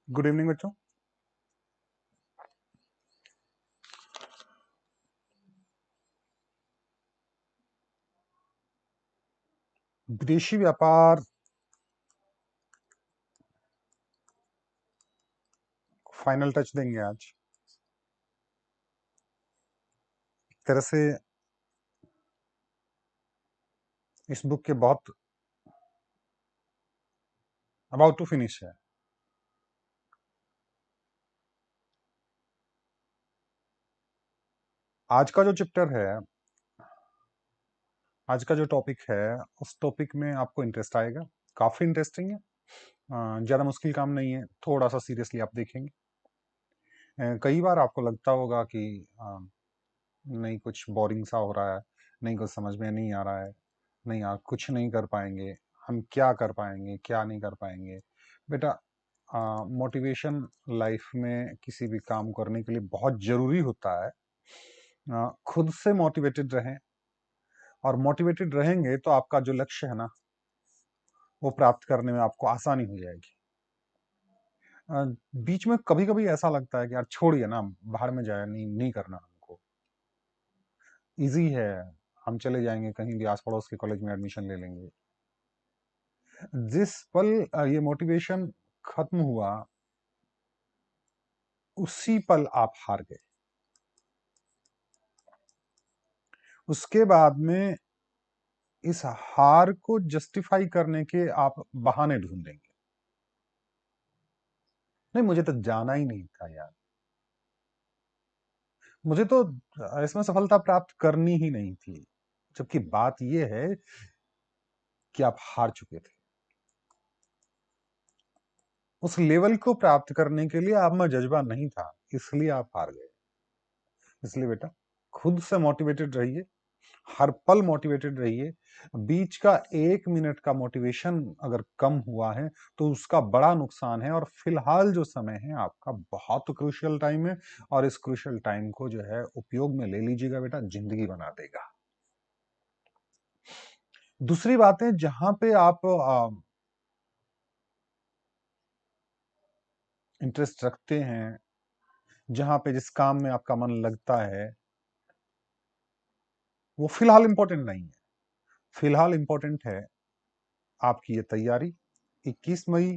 Good evening बच्चों। विदेशी व्यापार फाइनल टच देंगे आज। एक तरह से इस बुक के बहुत अबाउट टू फिनिश है। आज का जो चैप्टर है, आज का जो टॉपिक है, उस टॉपिक में आपको इंटरेस्ट आएगा। काफी इंटरेस्टिंग है। ज्यादा मुश्किल काम नहीं है, थोड़ा सा सीरियसली आप देखेंगे। कई बार आपको लगता होगा कि नहीं, कुछ बोरिंग सा हो रहा है, नहीं कुछ समझ में नहीं आ रहा है, नहीं यार कुछ नहीं कर पाएंगे, हम क्या कर पाएंगे, क्या नहीं कर पाएंगे। बेटा, मोटिवेशन लाइफ में किसी भी काम करने के लिए बहुत जरूरी होता है। खुद से मोटिवेटेड रहें, और मोटिवेटेड रहेंगे तो आपका जो लक्ष्य है ना, वो प्राप्त करने में आपको आसानी हो जाएगी। अ, बीच में कभी कभी ऐसा लगता है कि यार छोड़िए ना, बाहर में जाए, नहीं नहीं करना हमको, इजी है, हम चले जाएंगे कहीं भी आस पड़ोस के कॉलेज में एडमिशन ले लेंगे। जिस पल ये मोटिवेशन खत्म हुआ, उसी पल आप हार गए। उसके बाद में इस हार को जस्टिफाई करने के आप बहाने ढूंढेंगे। नहीं, मुझे तो जाना ही नहीं था यार, मुझे तो इसमें सफलता प्राप्त करनी ही नहीं थी। जबकि बात यह है कि आप हार चुके थे। उस लेवल को प्राप्त करने के लिए आप में जज्बा नहीं था, इसलिए आप हार गए। इसलिए बेटा, खुद से मोटिवेटेड रहिए, हर पल मोटिवेटेड रहिए। बीच का 1 मिनट का मोटिवेशन अगर कम हुआ है तो उसका बड़ा नुकसान है। और फिलहाल जो समय है आपका बहुत क्रूशियल टाइम है, और इस क्रूशियल टाइम को जो है उपयोग में ले लीजिएगा बेटा, जिंदगी बना देगा। दूसरी बात है, जहां पे आप इंटरेस्ट रखते हैं, जहां पे जिस काम में आपका मन लगता है, वो फिलहाल इंपॉर्टेंट नहीं है। फिलहाल इंपॉर्टेंट है आपकी ये तैयारी। 21 मई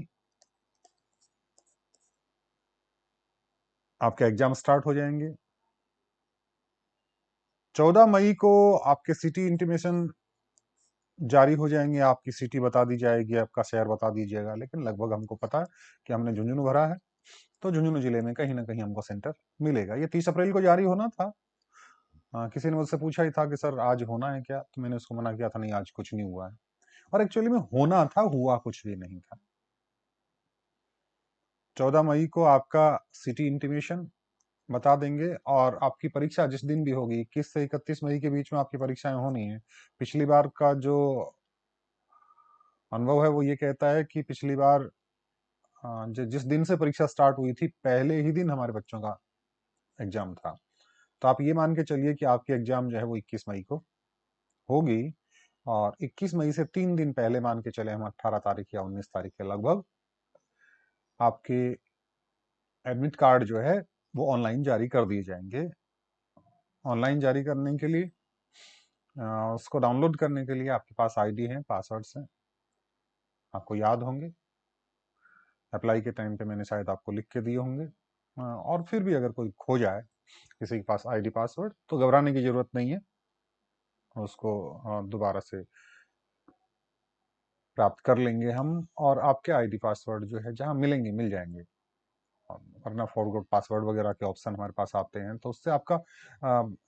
आपके एग्जाम स्टार्ट हो जाएंगे। 14 मई को आपके सिटी इंटीमेशन जारी हो जाएंगे, आपकी सिटी बता दी जाएगी, आपका शहर बता दीजिएगा। लेकिन लगभग हमको पता है कि हमने झुंझुनू भरा है, तो झुंझुनू जिले में कहीं ना कहीं हमको सेंटर मिलेगा। ये 30 अप्रैल को जारी होना था। किसी ने मुझसे पूछा ही था कि सर आज होना है क्या, तो मैंने उसको मना किया था, नहीं आज कुछ नहीं हुआ है। और एक्चुअली में होना था, हुआ कुछ भी नहीं था। 14 मई को आपका सिटी इंटीमेशन बता देंगे, और आपकी परीक्षा जिस दिन भी होगी, 21 से 31 मई के बीच में आपकी परीक्षाएं होनी है। पिछली बार का जो अनुभव है वो ये कहता है कि पिछली बार जिस दिन से परीक्षा स्टार्ट हुई थी, पहले ही दिन हमारे बच्चों का एग्जाम था। तो आप ये मान के चलिए कि आपकी एग्जाम जो है वो 21 मई को होगी। और 21 मई से 3 दिन पहले मान के चले हम, 18 तारीख या 19 तारीख के लगभग, आपके एडमिट कार्ड जो है वो ऑनलाइन जारी कर दिए जाएंगे। ऑनलाइन जारी करने के लिए, उसको डाउनलोड करने के लिए आपके पास आईडी है, पासवर्ड्स हैं, आपको याद होंगे। अप्लाई के टाइम पे मैंने शायद आपको लिख के दिए होंगे। और फिर भी अगर कोई खो जाए किसी के पास आईडी पासवर्ड, तो घबराने की जरूरत नहीं है, उसको दोबारा से प्राप्त कर लेंगे हम। और आपके आईडी पासवर्ड जो है जहां मिलेंगे मिल जाएंगे, वरना फॉरगॉट पासवर्ड वगैरह के ऑप्शन हमारे पास आते हैं, तो उससे आपका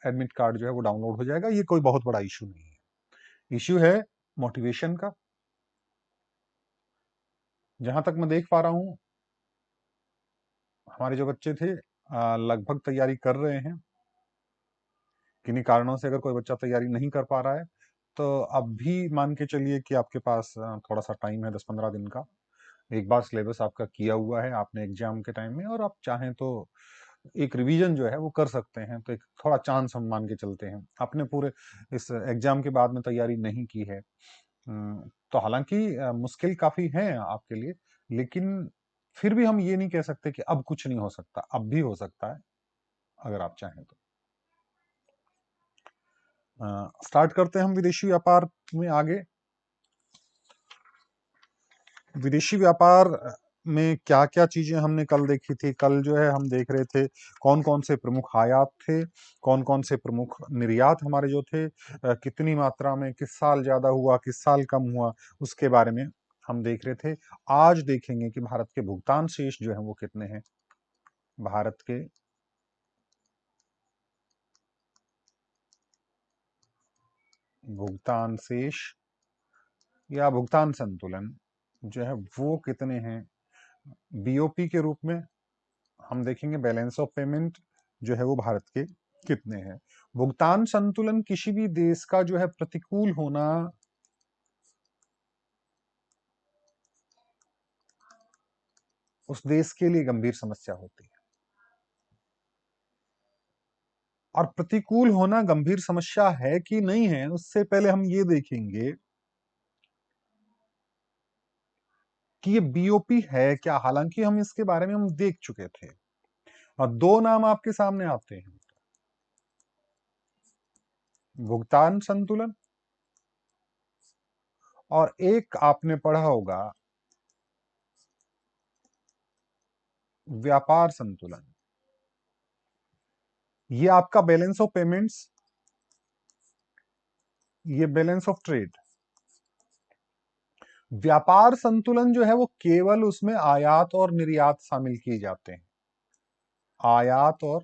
एडमिट कार्ड जो है वो डाउनलोड हो जाएगा। ये कोई बहुत बड़ा इशू नहीं है। इशू है मोटिवेशन का। जहां तक मैं देख पा रहा हूं, हमारे जो बच्चे थे लगभग तैयारी कर रहे हैं। किन्हीं कारणों से अगर कोई बच्चा तैयारी नहीं कर पा रहा है, तो अब भी मान के चलिए कि आपके पास थोड़ा सा टाइम है, 10-15 दिन का। एक बार सिलेबस आपका किया हुआ है आपने एग्जाम के टाइम में, और आप चाहें तो एक रिवीजन जो है वो कर सकते हैं। तो एक थोड़ा चांस हम मान के चलते हैं, आपने पूरे इस एग्जाम के बाद में तैयारी नहीं की है। तो हालांकि मुश्किल काफी है आपके लिए, लेकिन फिर भी हम ये नहीं कह सकते कि अब कुछ नहीं हो सकता, अब भी हो सकता है अगर आप चाहें तो। स्टार्ट करते हैं हम विदेशी व्यापार में आगे। विदेशी व्यापार में क्या क्या चीजें हमने कल देखी थी। कल जो है हम देख रहे थे कौन कौन से प्रमुख आयात थे, कौन कौन से प्रमुख निर्यात हमारे जो थे, कितनी मात्रा में, किस साल ज्यादा हुआ, किस साल कम हुआ, उसके बारे में हम देख रहे थे। आज देखेंगे कि भारत के भुगतान शेष जो है वो कितने हैं। भारत के भुगतान शेष या भुगतान संतुलन जो है वो कितने हैं बीओपी के रूप में। हम देखेंगे बैलेंस ऑफ पेमेंट जो है वो भारत के कितने हैं। भुगतान संतुलन किसी भी देश का जो है प्रतिकूल होना उस देश के लिए गंभीर समस्या होती है, और प्रतिकूल होना गंभीर समस्या है कि नहीं है उससे पहले हम ये देखेंगे कि ये बीओपी है क्या। हालांकि हम इसके बारे में हम देख चुके थे, और दो नाम आपके सामने आते हैं, भुगतान संतुलन और एक आपने पढ़ा होगा व्यापार संतुलन। ये आपका बैलेंस ऑफ पेमेंट्स, ये बैलेंस ऑफ ट्रेड। व्यापार संतुलन जो है वो केवल उसमें आयात और निर्यात शामिल किए जाते हैं, आयात और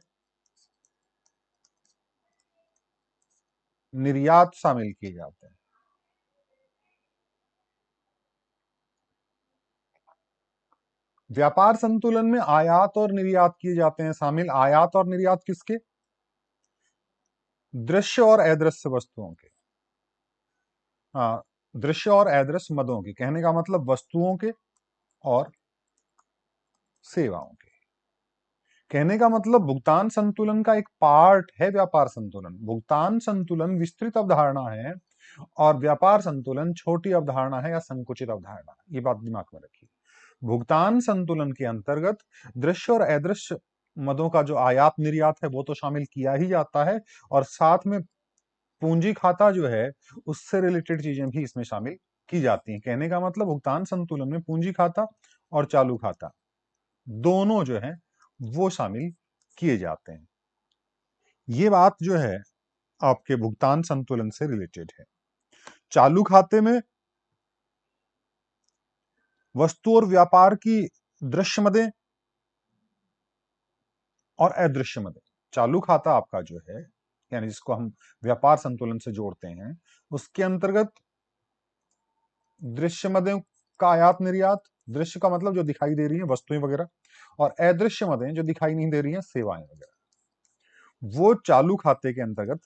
निर्यात शामिल किए जाते हैं। व्यापार संतुलन में आयात और निर्यात किए जाते हैं शामिल। आयात और निर्यात किसके? दृश्य और अदृश्य वस्तुओं के। हाँ, दृश्य और अदृश्य मदों की, कहने का मतलब वस्तुओं के और सेवाओं के। कहने का मतलब भुगतान संतुलन का एक पार्ट है व्यापार संतुलन। भुगतान संतुलन विस्तृत अवधारणा है और व्यापार संतुलन छोटी अवधारणा है या संकुचित अवधारणा। ये बात दिमाग में रखिए। भुगतान संतुलन के अंतर्गत दृश्य और अदृश्य मदों का जो आयात निर्यात है वो तो शामिल किया ही जाता है, और साथ में पूंजी खाता जो है उससे रिलेटेड चीजें भी इसमें शामिल की जाती हैं। कहने का मतलब भुगतान संतुलन में पूंजी खाता और चालू खाता दोनों जो है वो शामिल किए जाते हैं। ये बात जो है आपके भुगतान संतुलन से रिलेटेड है। चालू खाते में वस्तु और व्यापार की दृश्य मदें और अदृश्य मदें। चालू खाता आपका जो है, यानी जिसको हम व्यापार संतुलन से जोड़ते हैं, उसके अंतर्गत दृश्य मदें का आयात निर्यात। दृश्य का मतलब जो दिखाई दे रही है वस्तुएं वगैरह, और अदृश्य मदें जो दिखाई नहीं दे रही हैं सेवाएं वगैरह, वो चालू खाते के अंतर्गत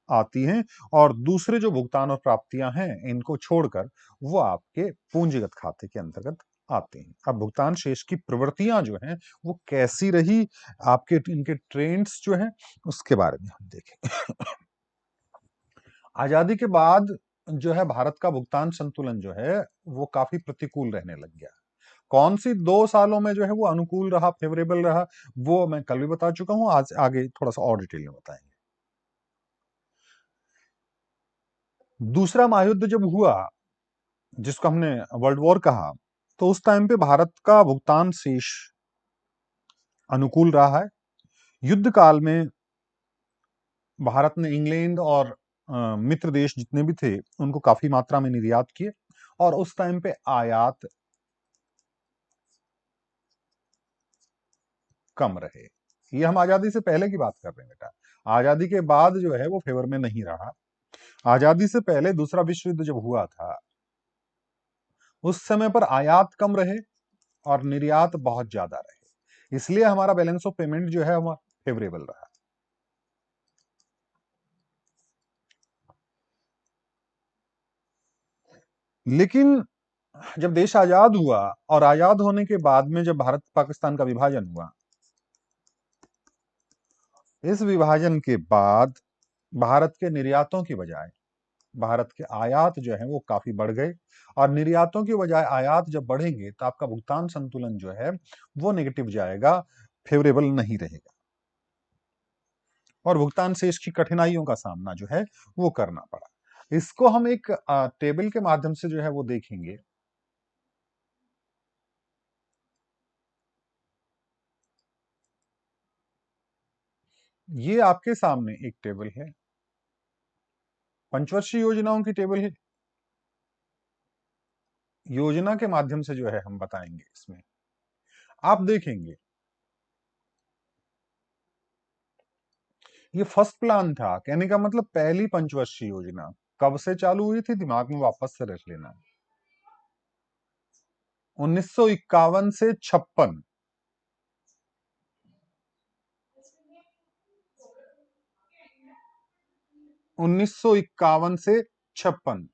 आती हैं। और दूसरे जो भुगतान और प्राप्तियां हैं इनको छोड़कर वो आपके पूंजीगत खाते के अंतर्गत आते हैं। अब भुगतान शेष की प्रवृत्तियां जो हैं वो कैसी रही, आपके इनके ट्रेंड्स जो हैं उसके बारे में हम देखें। आजादी के बाद जो है भारत का भुगतान संतुलन जो है वो काफी प्रतिकूल रहने लग गया। कौन सी 2 सालों में जो है वो अनुकूल रहा, फेवरेबल रहा, वो मैं कल भी बता चुका हूं, आज आगे थोड़ा सा और डिटेल में बताएंगे। दूसरा महायुद्ध जब हुआ, जिसको हमने वर्ल्ड वॉर कहा, तो उस टाइम पे भारत का भुगतान शेष अनुकूल रहा है। युद्ध काल में भारत ने इंग्लैंड और मित्र देश जितने भी थे उनको काफी मात्रा में निर्यात किए, और उस टाइम पे आयात कम रहे। ये हम आजादी से पहले की बात कर रहे हैं बेटा, आजादी के बाद जो है वो फेवर में नहीं रहा। आजादी से पहले दूसरा विश्व युद्ध जब हुआ था उस समय पर आयात कम रहे और निर्यात बहुत ज्यादा रहे, इसलिए हमारा बैलेंस ऑफ पेमेंट जो है वो फेवरेबल रहा। लेकिन जब देश आजाद हुआ और आजाद होने के बाद में जब भारत पाकिस्तान का विभाजन हुआ, इस विभाजन के बाद भारत के निर्यातों की बजाय भारत के आयात जो है वो काफी बढ़ गए, और निर्यातों की बजाय आयात जब बढ़ेंगे तो आपका भुगतान संतुलन जो है वो नेगेटिव जाएगा, फेवरेबल नहीं रहेगा, और भुगतान शेष की कठिनाइयों का सामना जो है वो करना पड़ा। इसको हम एक टेबल के माध्यम से जो है वो देखेंगे। ये आपके सामने एक टेबल है, पंचवर्षीय योजनाओं की टेबल है। योजना के माध्यम से जो है हम बताएंगे। इसमें आप देखेंगे ये फर्स्ट प्लान था, कहने का मतलब पहली पंचवर्षीय योजना कब से चालू हुई थी, दिमाग में वापस से रख लेना। 1951 से 56। 1951 से 56।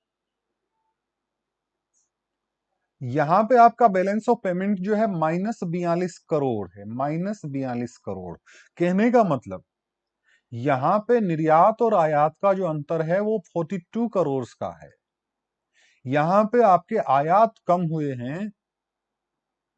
यहां पे आपका बैलेंस ऑफ पेमेंट जो है -42 करोड़ है, -42 करोड़। कहने का मतलब यहां पे निर्यात और आयात का जो अंतर है वो 42 करोड़ का है। यहां पे आपके आयात कम हुए हैं,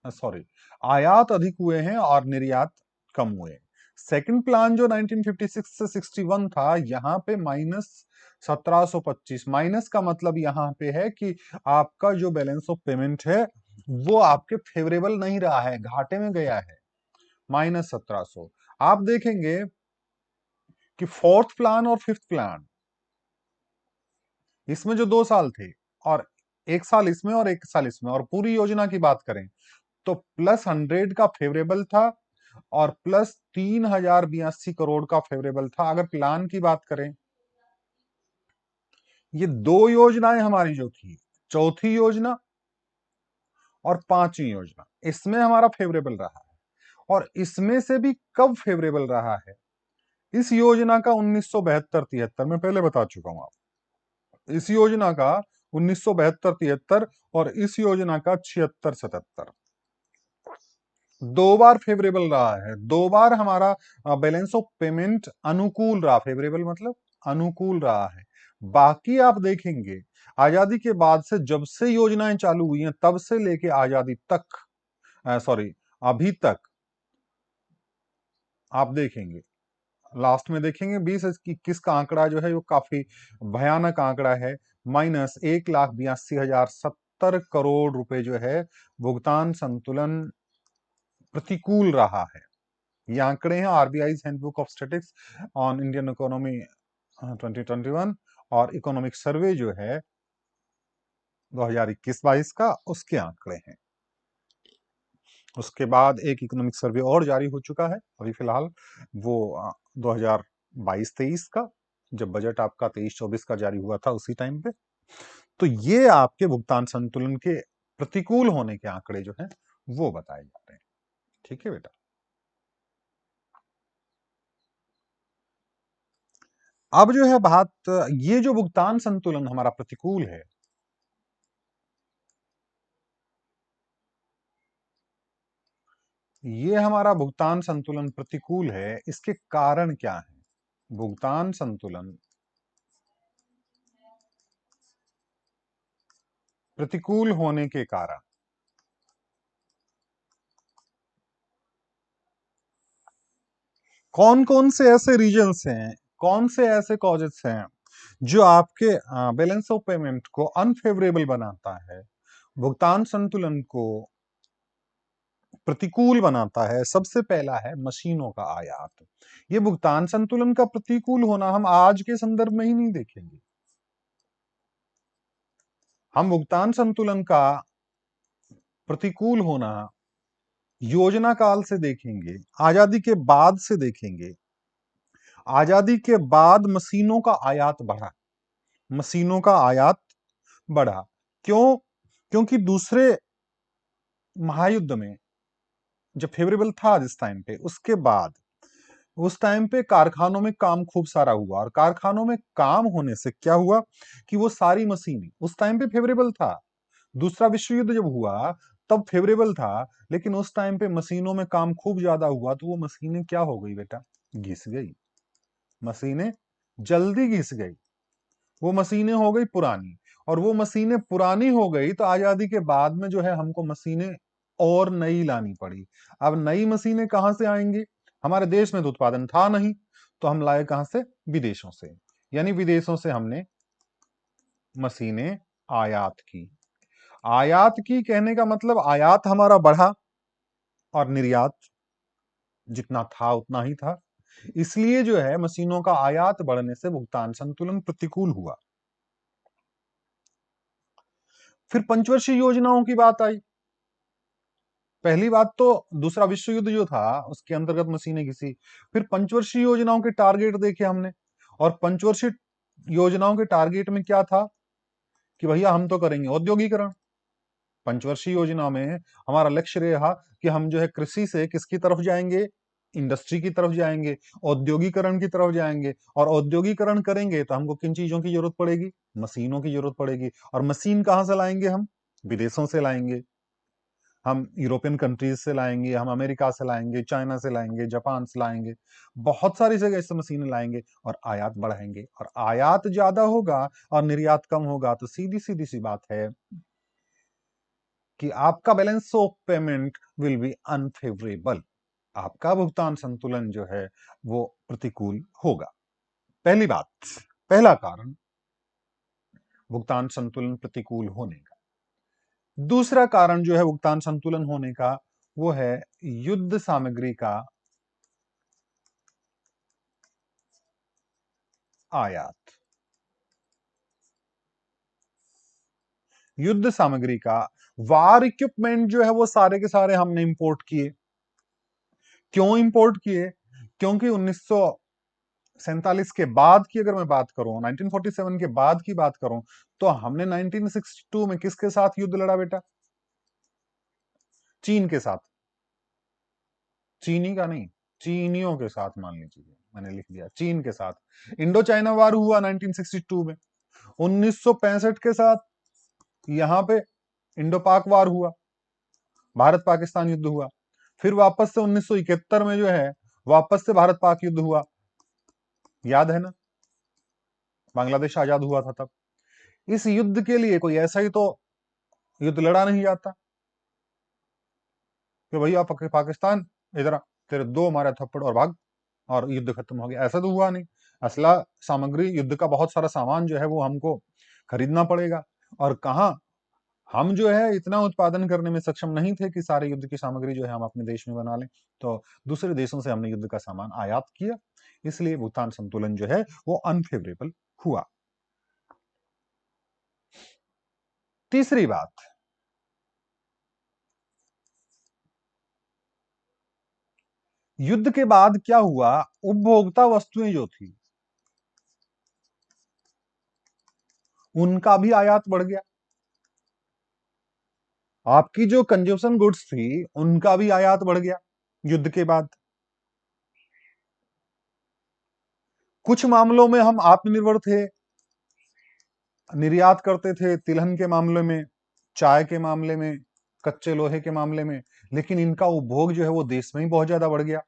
सॉरी, आयात अधिक हुए हैं और निर्यात कम हुए। सेकंड प्लान जो 1956 से 61 था, यहां पे -1725। माइनस का मतलब यहां पे है कि आपका जो बैलेंस ऑफ पेमेंट है वो आपके फेवरेबल नहीं रहा है, घाटे में गया है, -1700। आप देखेंगे कि फोर्थ प्लान और फिफ्थ प्लान, इसमें जो 2 साल थे, और 1 साल इसमें और 1 साल इसमें, और पूरी योजना की बात करें तो +100 का फेवरेबल था और +3082 करोड़ का फेवरेबल था। अगर प्लान की बात करें, ये 2 योजनाएं हमारी जो थी, चौथी योजना और पांचवी योजना, इसमें हमारा फेवरेबल रहा है। और इसमें से भी कब फेवरेबल रहा है, इस योजना का 1972-73 में पहले बता चुका हूं आप। इस योजना का 1972-73 और इस योजना का 76-77, 2 बार फेवरेबल रहा है। 2 बार हमारा बैलेंस ऑफ पेमेंट अनुकूल रहा, फेवरेबल मतलब अनुकूल रहा है। बाकी आप देखेंगे आजादी के बाद से, जब से योजनाएं चालू हुई हैं तब से लेके आजादी तक, सॉरी, अभी तक आप देखेंगे, लास्ट में देखेंगे 2021 का आंकड़ा जो है वो काफी भयानक आंकड़ा है। -1,82,070 करोड़ रुपए जो है भुगतान संतुलन प्रतिकूल रहा है। ये आंकड़े हैं RBI handbook of statistics on Indian economy 2021, और इकोनॉमिक सर्वे जो है 2021-22 का, उसके आंकड़े हैं। उसके बाद एक इकोनॉमिक सर्वे और जारी हो चुका है अभी फिलहाल, वो 2022-23 का, जब बजट आपका 23-24 का जारी हुआ था उसी टाइम पे। तो ये आपके भुगतान संतुलन के प्रतिकूल होने के आंकड़े जो हैं वो बताए जा रहे हैं। ठीक है बेटा। अब जो है बात, ये जो भुगतान संतुलन हमारा प्रतिकूल है, ये हमारा भुगतान संतुलन प्रतिकूल है, इसके कारण क्या है? भुगतान संतुलन प्रतिकूल होने के कारण कौन कौन से ऐसे रीजन्स हैं, कौन से ऐसे कॉजेस हैं जो आपके बैलेंस ऑफ पेमेंट को अनफेवरेबल बनाता है, भुगतान संतुलन को प्रतिकूल बनाता है? सबसे पहला है मशीनों का आयात। ये भुगतान संतुलन का प्रतिकूल होना हम आज के संदर्भ में ही नहीं देखेंगे, हम भुगतान संतुलन का प्रतिकूल होना योजना काल से देखेंगे, आजादी के बाद से देखेंगे। आजादी के बाद मशीनों का आयात बढ़ा, मशीनों का आयात बढ़ा। क्यों? क्योंकि दूसरे महायुद्ध में जब फेवरेबल था जिस टाइम पे, उसके बाद उस टाइम पे कारखानों में काम खूब सारा हुआ, और कारखानों में काम होने से क्या हुआ कि वो सारी मशीनें, उस टाइम पे फेवरेबल था, दूसरा विश्व युद्ध जब हुआ तब फेवरेबल था, लेकिन उस टाइम पे मशीनों में काम खूब ज्यादा हुआ, तो वो मशीनें क्या हो गई बेटा? घिस गई, मशीनें जल्दी घिस गई। वो मशीनें हो गई पुरानी, और वो मशीनें पुरानी हो गई तो आजादी के बाद में जो है हमको मशीनें और नई लानी पड़ी। अब नई मशीनें कहां से आएंगी? हमारे देश में तो उत्पादन था नहीं, तो हम लाए कहां से? विदेशों से। यानी विदेशों से हमने मशीनें आयात की। आयात की कहने का मतलब आयात हमारा बढ़ा और निर्यात जितना था उतना ही था। इसलिए जो है मशीनों का आयात बढ़ने से भुगतान संतुलन प्रतिकूल हुआ। फिर पंचवर्षीय योजनाओं की बात आई। पहली बात तो दूसरा विश्व युद्ध जो था उसके अंतर्गत मशीनें घिसी। फिर पंचवर्षीय योजनाओं के टारगेट देखे हमने, और पंचवर्षीय योजनाओं के टारगेट में क्या था कि भैया हम तो करेंगे औद्योगिकरण। पंचवर्षीय योजना में हमारा लक्ष्य रहा कि हम जो है कृषि से किसकी तरफ जाएंगे? इंडस्ट्री की तरफ जाएंगे, औद्योगिकरण की तरफ जाएंगे। और औद्योगिकरण करेंगे तो हमको किन चीजों की जरूरत पड़ेगी? मशीनों की जरूरत पड़ेगी। और मशीन कहां से लाएंगे हम? विदेशों से लाएंगे। हम यूरोपियन कंट्रीज से लाएंगे, हम अमेरिका से लाएंगे, चाइना से लाएंगे, जापान से लाएंगे, बहुत सारी जगह से मशीनें लाएंगे और आयात बढ़ाएंगे। और आयात ज्यादा होगा और निर्यात कम होगा तो सीधी सीधी सी बात है कि आपका balance of payment will be unfavourable. आपका भुगतान संतुलन जो है वो प्रतिकूल होगा। पहली बात, पहला कारण भुगतान संतुलन प्रतिकूल होने का। दूसरा कारण जो है भुगतान संतुलन होने का वो है युद्ध सामग्री का आयात। युद्ध सामग्री का, वार इक्विपमेंट जो है वो सारे के सारे हमने इंपोर्ट किए। क्यों इंपोर्ट किए? क्योंकि 1947 के बाद की अगर मैं बात करूं, 1947 के बाद की बात करूं, तो हमने 1962 में किसके साथ युद्ध लड़ा बेटा? चीन के साथ। चीनी का नहीं, चीनियों के साथ मान लीजिए, मैंने लिख दिया चीन के साथ। इंडो चाइना वार हुआ 1962 में। 1965 के साथ यहां पे इंडो पाक वार हुआ, भारत पाकिस्तान युद्ध हुआ। फिर वापस से 1971 में जो है वापस से भारत पाक युद्ध हुआ, याद है ना? बांग्लादेश आजाद हुआ था तब। इस युद्ध के लिए कोई ऐसा ही तो युद्ध लड़ा नहीं जाता कि भैया पाकिस्तान इधर आ, तेरे दो मारे थप्पड़ और भाग और युद्ध खत्म हो गया। ऐसा तो हुआ नहीं। असला सामग्री, युद्ध का बहुत सारा सामान जो है वो हमको खरीदना पड़ेगा। और कहा हम जो है इतना उत्पादन करने में सक्षम नहीं थे कि सारे युद्ध की सामग्री जो है हम अपने देश में बना लें। तो दूसरे देशों से हमने युद्ध का सामान आयात किया, इसलिए भुगतान संतुलन जो है वो अनफेवरेबल हुआ। तीसरी बात, युद्ध के बाद क्या हुआ? उपभोक्ता वस्तुएं जो थी उनका भी आयात बढ़ गया। आपकी जो कंज्यूमशन गुड्स थी उनका भी आयात बढ़ गया युद्ध के बाद। कुछ मामलों में हम आत्मनिर्भर थे, निर्यात करते थे, तिलहन के मामले में, चाय के मामले में, कच्चे लोहे के मामले में। लेकिन इनका उपभोग जो है वो देश में ही बहुत ज्यादा बढ़ गया।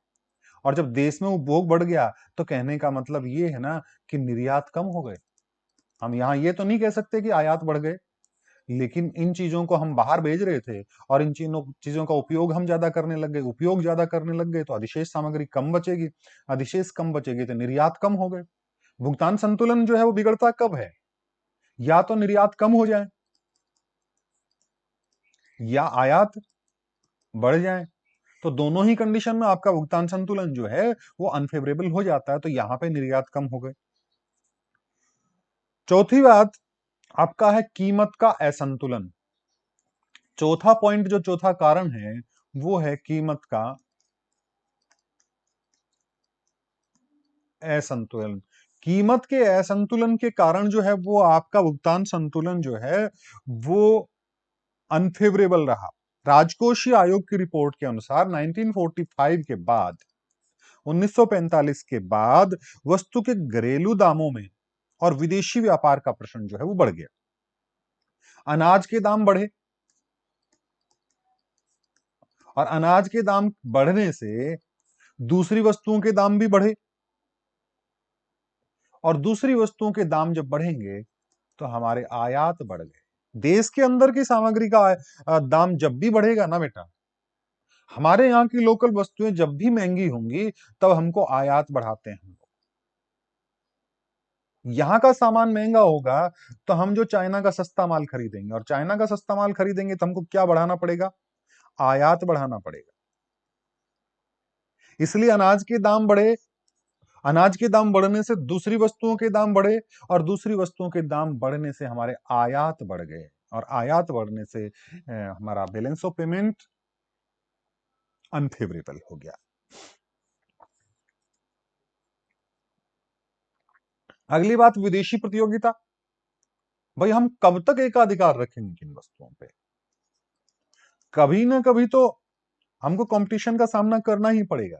और जब देश में उपभोग बढ़ गया तो कहने का मतलब ये है ना कि निर्यात कम हो गए। हम यहां ये तो नहीं कह सकते कि आयात बढ़ गए, लेकिन इन चीजों को हम बाहर भेज रहे थे और इन चीजों का उपयोग हम ज्यादा करने लग गए। उपयोग ज्यादा करने लग गए तो अधिशेष सामग्री कम बचेगी, अधिशेष कम बचेगी तो निर्यात कम हो गए। भुगतान संतुलन जो है वो बिगड़ता कब है? या तो निर्यात कम हो जाए या आयात बढ़ जाए। तो दोनों ही कंडीशन में आपका भुगतान संतुलन जो है वो अनफेवरेबल हो जाता है। तो यहां पे निर्यात कम हो गए। चौथी बात आपका है कीमत का असंतुलन। चौथा पॉइंट, जो चौथा कारण है वो है कीमत का असंतुलन। कीमत के असंतुलन के कारण जो है वो आपका भुगतान संतुलन जो है वो अनफेवरेबल रहा। राजकोषीय आयोग की रिपोर्ट के अनुसार 1945 के बाद, 1945 के बाद वस्तु के घरेलू दामों में और विदेशी व्यापार का प्रश्न जो है वो बढ़ गया। अनाज के दाम बढ़े और अनाज के दाम बढ़ने से दूसरी वस्तुओं के दाम भी बढ़े और दूसरी वस्तुओं के दाम जब बढ़ेंगे तो हमारे आयात बढ़ गए। देश के अंदर की सामग्री का दाम जब भी बढ़ेगा ना बेटा, हमारे यहाँ की लोकल वस्तुएं जब भी महंगी होंगी तब हमको आयात बढ़ाते हैं हम लोग। यहाँ का सामान महंगा होगा तो हम जो चाइना का सस्ता माल खरीदेंगे, और चाइना का सस्ता माल खरीदेंगे तो हमको क्या बढ़ाना पड़ेगा? आयात बढ़ाना पड़ेगा। इसलिए अनाज के दाम बढ़े, अनाज के दाम बढ़ने से दूसरी वस्तुओं के दाम बढ़े, और दूसरी वस्तुओं के दाम बढ़ने से हमारे आयात बढ़ गए, और आयात बढ़ने से हमारा बैलेंस ऑफ पेमेंट अनफेवरेबल हो गया। अगली बात, विदेशी प्रतियोगिता। भाई हम कब तक एकाधिकार रखेंगे किन वस्तुओं पे? कभी ना कभी तो हमको कंपटीशन का सामना करना ही पड़ेगा।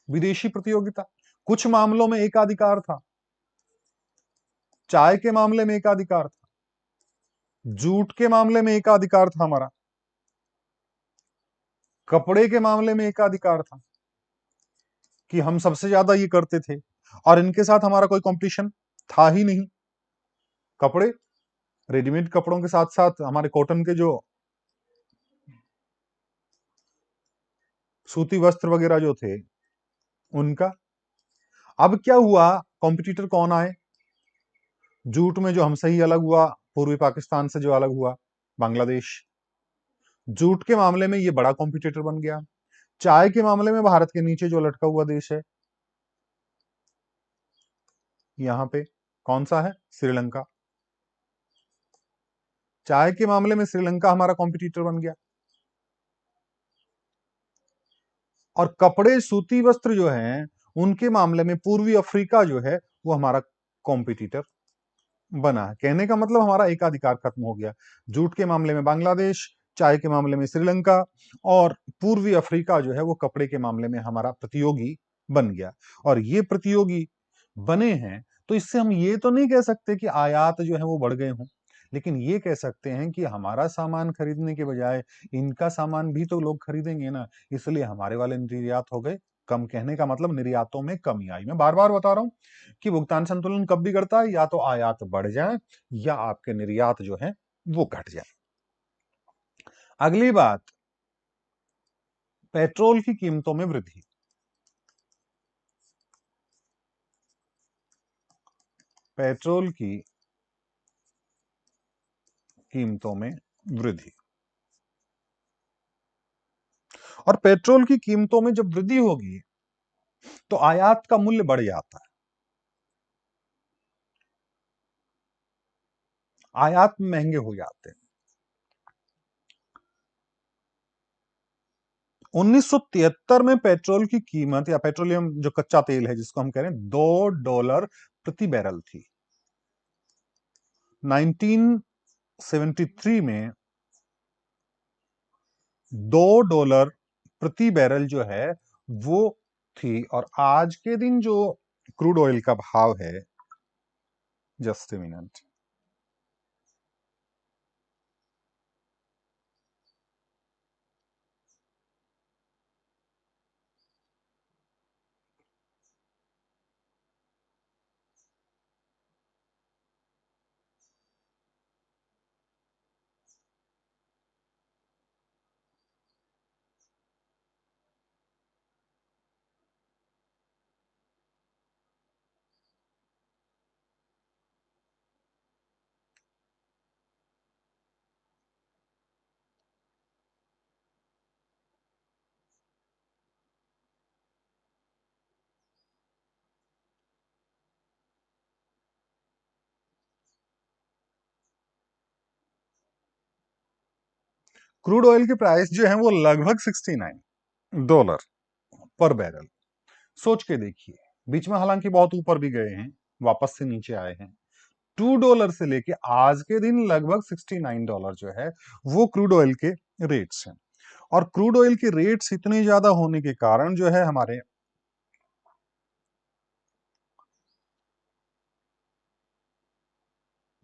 विदेशी प्रतियोगिता, कुछ मामलों में एकाधिकार था। चाय के मामले में एकाधिकार था, जूट के मामले में एकाधिकार था हमारा, कपड़े के मामले में एकाधिकार था कि हम सबसे ज्यादा ये करते थे, और इनके साथ हमारा कोई कंपटीशन था ही नहीं। कपड़े, रेडीमेड कपड़ों के साथ साथ हमारे कॉटन के जो सूती वस्त्र वगैरह जो थे उनका। अब क्या हुआ, कॉम्पिटिटर कौन आए? जूट में जो हमसे ही अलग हुआ, पूर्वी पाकिस्तान से जो अलग हुआ, बांग्लादेश। जूट के मामले में ये बड़ा कॉम्पिटिटर बन गया। चाय के मामले में भारत के नीचे जो लटका हुआ देश है यहां पे, कौन सा है? श्रीलंका। चाय के मामले में श्रीलंका हमारा कॉम्पिटिटर बन गया। और कपड़े, सूती वस्त्र जो हैं उनके मामले में पूर्वी अफ्रीका जो है वो हमारा कॉम्पिटिटर बना है। कहने का मतलब हमारा एकाधिकार खत्म हो गया। जूट के मामले में बांग्लादेश, चाय के मामले में श्रीलंका, और पूर्वी अफ्रीका जो है वो कपड़े के मामले में हमारा प्रतियोगी बन गया। और ये प्रतियोगी बने हैं तो इससे हम ये तो नहीं कह सकते कि आयात जो है वो बढ़ गए हों, लेकिन ये कह सकते हैं कि हमारा सामान खरीदने के बजाय इनका सामान भी तो लोग खरीदेंगे ना, इसलिए हमारे वाले निर्यात हो गए कम। कहने का मतलब निर्यातों में कमी आई। मैं बार बार बता रहा हूं कि भुगतान संतुलन कब बिगड़ता है? या तो आयात बढ़ जाए या आपके निर्यात जो है वो घट जाए। अगली बात, पेट्रोल की कीमतों में वृद्धि। पेट्रोल की कीमतों में वृद्धि, और पेट्रोल की कीमतों में जब वृद्धि होगी तो आयात का मूल्य बढ़ जाता है। आयात महंगे हो जाते हैं। 1973 में पेट्रोल की कीमत, या पेट्रोलियम जो कच्चा तेल है जिसको हम कह रहे हैं, $2 प्रति बैरल थी। 1973 में $2 प्रति बैरल जो है वो थी। और आज के दिन जो क्रूड ऑयल का भाव है, just a minute, crude oil की प्राइस जो है वो लगभग $69 पर बैरल। सोच के देखिए, बीच में हालांकि बहुत ऊपर भी गए हैं, वापस से नीचे आए हैं। $2 से लेके आज के दिन लगभग $69 जो है वो क्रूड ऑयल के रेट्स हैं। और क्रूड ऑयल के रेट्स इतने ज्यादा होने के कारण जो है हमारे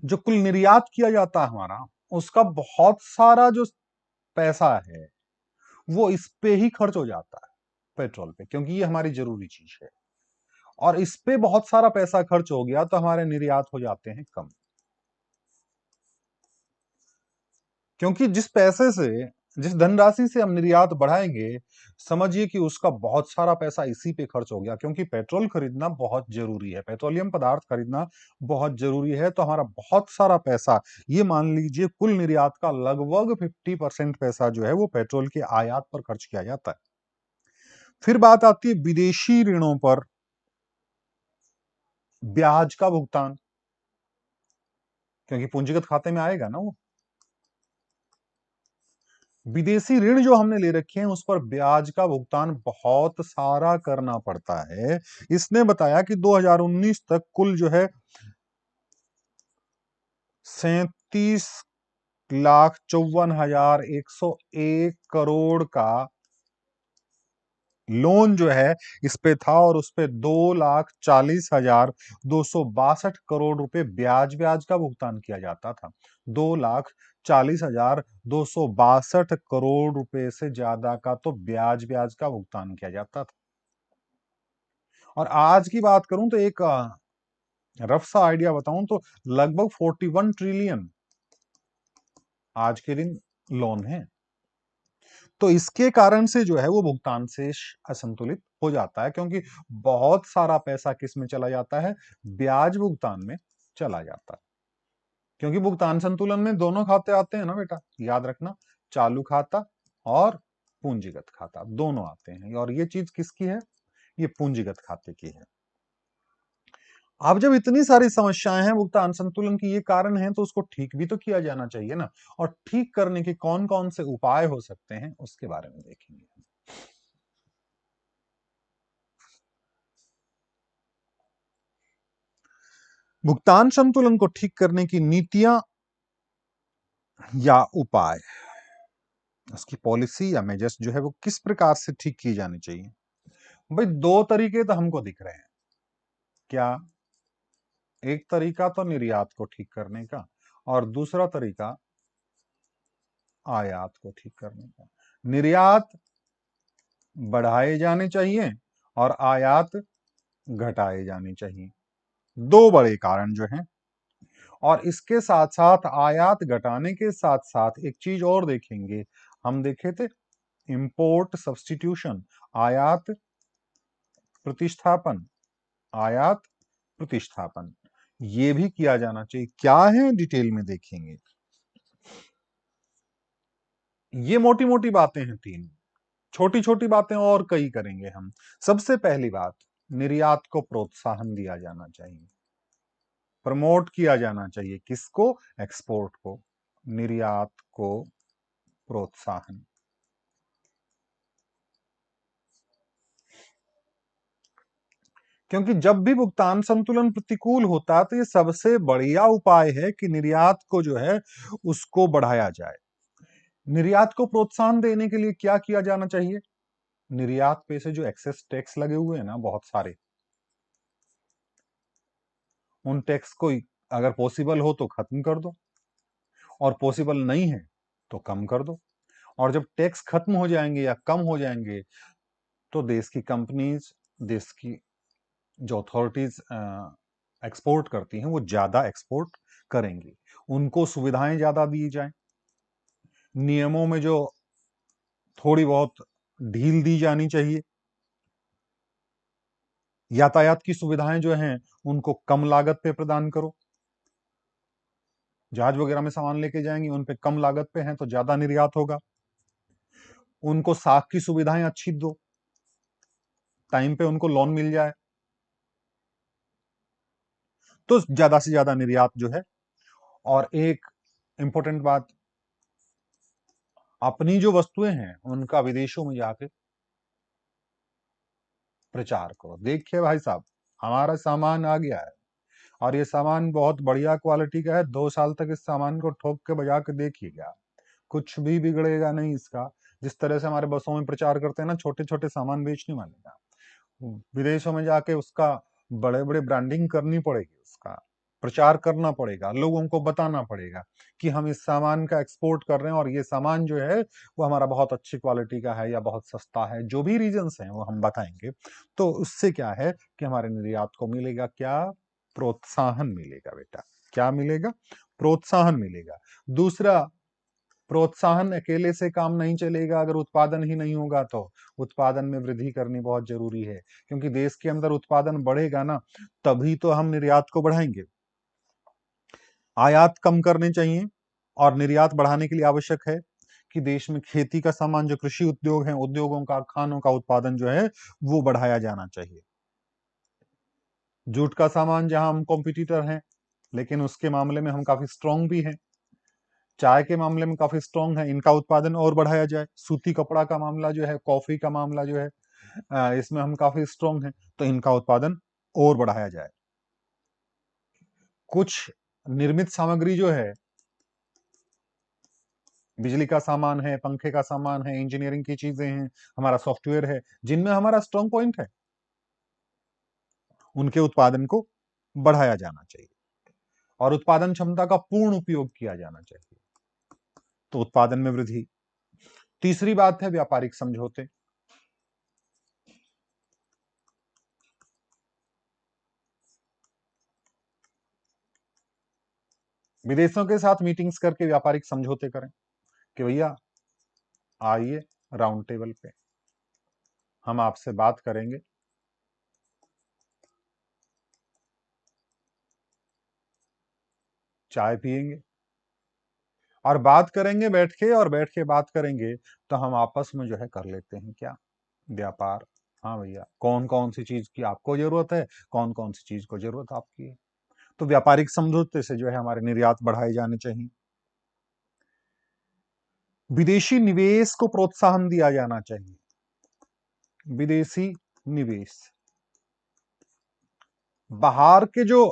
जो कुल निर्यात किया जाता है हमारा, उसका बहुत सारा जो पैसा है वो इस पे ही खर्च हो जाता है, पेट्रोल पे, क्योंकि ये हमारी जरूरी चीज है। और इस पे बहुत सारा पैसा खर्च हो गया तो हमारे निर्यात हो जाते हैं कम। क्योंकि जिस पैसे से, जिस धनराशि से हम निर्यात बढ़ाएंगे, समझिए कि उसका बहुत सारा पैसा इसी पे खर्च हो गया। क्योंकि पेट्रोल खरीदना बहुत जरूरी है, पेट्रोलियम पदार्थ खरीदना बहुत जरूरी है, तो हमारा बहुत सारा पैसा, ये मान लीजिए कुल निर्यात का लगभग 50% पैसा जो है वो पेट्रोल के आयात पर खर्च किया जाता है। फिर बात आती है विदेशी ऋणों पर ब्याज का भुगतान, क्योंकि पूंजीगत खाते में आएगा ना वो। विदेशी ऋण जो हमने ले रखे हैं उस पर ब्याज का भुगतान बहुत सारा करना पड़ता है। इसने बताया कि 2019 तक कुल जो है 37,54,101 करोड़ का लोन जो है इस पे था, और उस पे 2,40,262 रुपए ब्याज ब्याज का भुगतान किया जाता था। 2,40,262 रुपए से ज्यादा का तो ब्याज ब्याज का भुगतान किया जाता था। और आज की बात करूं तो एक रफ सा आइडिया बताऊं तो लगभग 41 ट्रिलियन आज के दिन लोन है। तो इसके कारण से जो है वो भुगतान से असंतुलित हो जाता है, क्योंकि बहुत सारा पैसा किस में चला जाता है, ब्याज भुगतान में चला जाता है। क्योंकि भुगतान संतुलन में दोनों खाते आते हैं ना बेटा, याद रखना, चालू खाता और पूंजीगत खाता दोनों आते हैं। और ये चीज किसकी है, ये पूंजीगत खाते की है। अब जब इतनी सारी समस्याएं हैं भुगतान संतुलन की, ये कारण हैं, तो उसको ठीक भी तो किया जाना चाहिए ना। और ठीक करने के कौन कौन से उपाय हो सकते हैं उसके बारे में देखेंगे। भुगतान संतुलन को ठीक करने की नीतियां या उपाय, उसकी पॉलिसी या मेजर्स जो है वो किस प्रकार से ठीक की जानी चाहिए। भाई दो तरीके तो हमको दिख रहे हैं। क्या? एक तरीका तो निर्यात को ठीक करने का, और दूसरा तरीका आयात को ठीक करने का। निर्यात बढ़ाए जाने चाहिए और आयात घटाए जाने चाहिए, दो बड़े कारण जो हैं। और इसके साथ साथ आयात घटाने के साथ साथ एक चीज और देखेंगे, हम देखे थे इंपोर्ट सब्स्टिट्यूशन, आयात प्रतिस्थापन, आयात प्रतिस्थापन, ये भी किया जाना चाहिए। क्या है डिटेल में देखेंगे। ये मोटी मोटी बातें हैं तीन, छोटी छोटी बातें और कई करेंगे हम। सबसे पहली बात, निर्यात को प्रोत्साहन दिया जाना चाहिए, प्रमोट किया जाना चाहिए। किसको? एक्सपोर्ट को, निर्यात को प्रोत्साहन। क्योंकि जब भी भुगतान संतुलन प्रतिकूल होता है तो ये सबसे बढ़िया उपाय है कि निर्यात को जो है उसको बढ़ाया जाए। निर्यात को प्रोत्साहन देने के लिए क्या किया जाना चाहिए? निर्यात पे से जो एक्सेस टैक्स लगे हुए हैं ना बहुत सारे, उन टैक्स को अगर पॉसिबल हो तो खत्म कर दो, और पॉसिबल नहीं है तो कम कर दो। और जब टैक्स खत्म हो जाएंगे या कम हो जाएंगे तो देश की कंपनीज, देश की जो अथॉरिटीज एक्सपोर्ट करती हैं वो ज्यादा एक्सपोर्ट करेंगी, उनको सुविधाएं ज्यादा दी जाएं, नियमों में जो थोड़ी बहुत ढील दी जानी चाहिए, यातायात की सुविधाएं जो हैं उनको कम लागत पे प्रदान करो। जहाज वगैरह में सामान लेके जाएंगे उन पे कम लागत पे हैं तो ज्यादा निर्यात होगा। उनको साख की सुविधाएं अच्छी दो, टाइम पे उनको लोन मिल जाए, तो ज्यादा से ज्यादा निर्यात जो है। और एक इंपॉर्टेंट बात, अपनी जो वस्तुएं हैं उनका विदेशों में जाके प्रचार करो। देखिए भाई साहब, हमारा सामान आ गया है और ये सामान बहुत बढ़िया क्वालिटी का है, 2 साल तक इस सामान को ठोक के बजा के देखिएगा, कुछ भी बिगड़ेगा नहीं इसका। जिस तरह से हमारे बसों में प्रचार करते हैं ना छोटे छोटे सामान बेचने वाले का, विदेशों में जाके उसका बड़े बड़े ब्रांडिंग करनी पड़ेगी उसका। प्रचार करना पड़ेगा, लोगों को बताना पड़ेगा कि हम इस सामान का एक्सपोर्ट कर रहे हैं और ये सामान जो है वो हमारा बहुत अच्छी क्वालिटी का है या बहुत सस्ता है, जो भी रीजंस हैं वो हम बताएंगे। तो उससे क्या है कि हमारे निर्यात को मिलेगा क्या? प्रोत्साहन मिलेगा बेटा। क्या मिलेगा? प्रोत्साहन मिलेगा। दूसरा, प्रोत्साहन अकेले से काम नहीं चलेगा, अगर उत्पादन ही नहीं होगा तो उत्पादन में वृद्धि करनी बहुत जरूरी है, क्योंकि देश के अंदर उत्पादन बढ़ेगा ना, तभी तो हम निर्यात को बढ़ाएंगे। आयात कम करने चाहिए और निर्यात बढ़ाने के लिए आवश्यक है कि देश में खेती का सामान, जो कृषि उद्योग है, उद्योगों का, खानों का उत्पादन जो है वो बढ़ाया जाना चाहिए। जूट का सामान जहां हम कॉम्पिटिटर हैं, लेकिन उसके मामले में हम काफी स्ट्रांग भी हैं। चाय के मामले में काफी स्ट्रांग है, इनका उत्पादन और बढ़ाया जाए। सूती कपड़ा का मामला जो है, कॉफी का मामला जो है, इसमें हम काफी स्ट्रांग हैं, तो इनका उत्पादन और बढ़ाया जाए। कुछ निर्मित सामग्री जो है, बिजली का सामान है, पंखे का सामान है, इंजीनियरिंग की चीजें हैं, हमारा सॉफ्टवेयर है, जिनमें हमारा स्ट्रांग पॉइंट है, उनके उत्पादन को बढ़ाया जाना चाहिए और उत्पादन क्षमता का पूर्ण उपयोग किया जाना चाहिए, तो उत्पादन में वृद्धि। तीसरी बात है व्यापारिक समझौते। विदेशों के साथ मीटिंग्स करके व्यापारिक समझौते करें कि भैया आइए राउंड टेबल पे, हम आपसे बात करेंगे, चाय पियेंगे और बात करेंगे बैठ के, और बैठ के बात करेंगे तो हम आपस में जो है कर लेते हैं क्या? व्यापार। हाँ भैया, कौन कौन सी चीज की आपको जरूरत है, कौन कौन सी चीज को जरूरत आपकी है, तो व्यापारिक समझौते से जो है हमारे निर्यात बढ़ाए जाने चाहिए। विदेशी निवेश को प्रोत्साहन दिया जाना चाहिए। विदेशी निवेश, बाहर के जो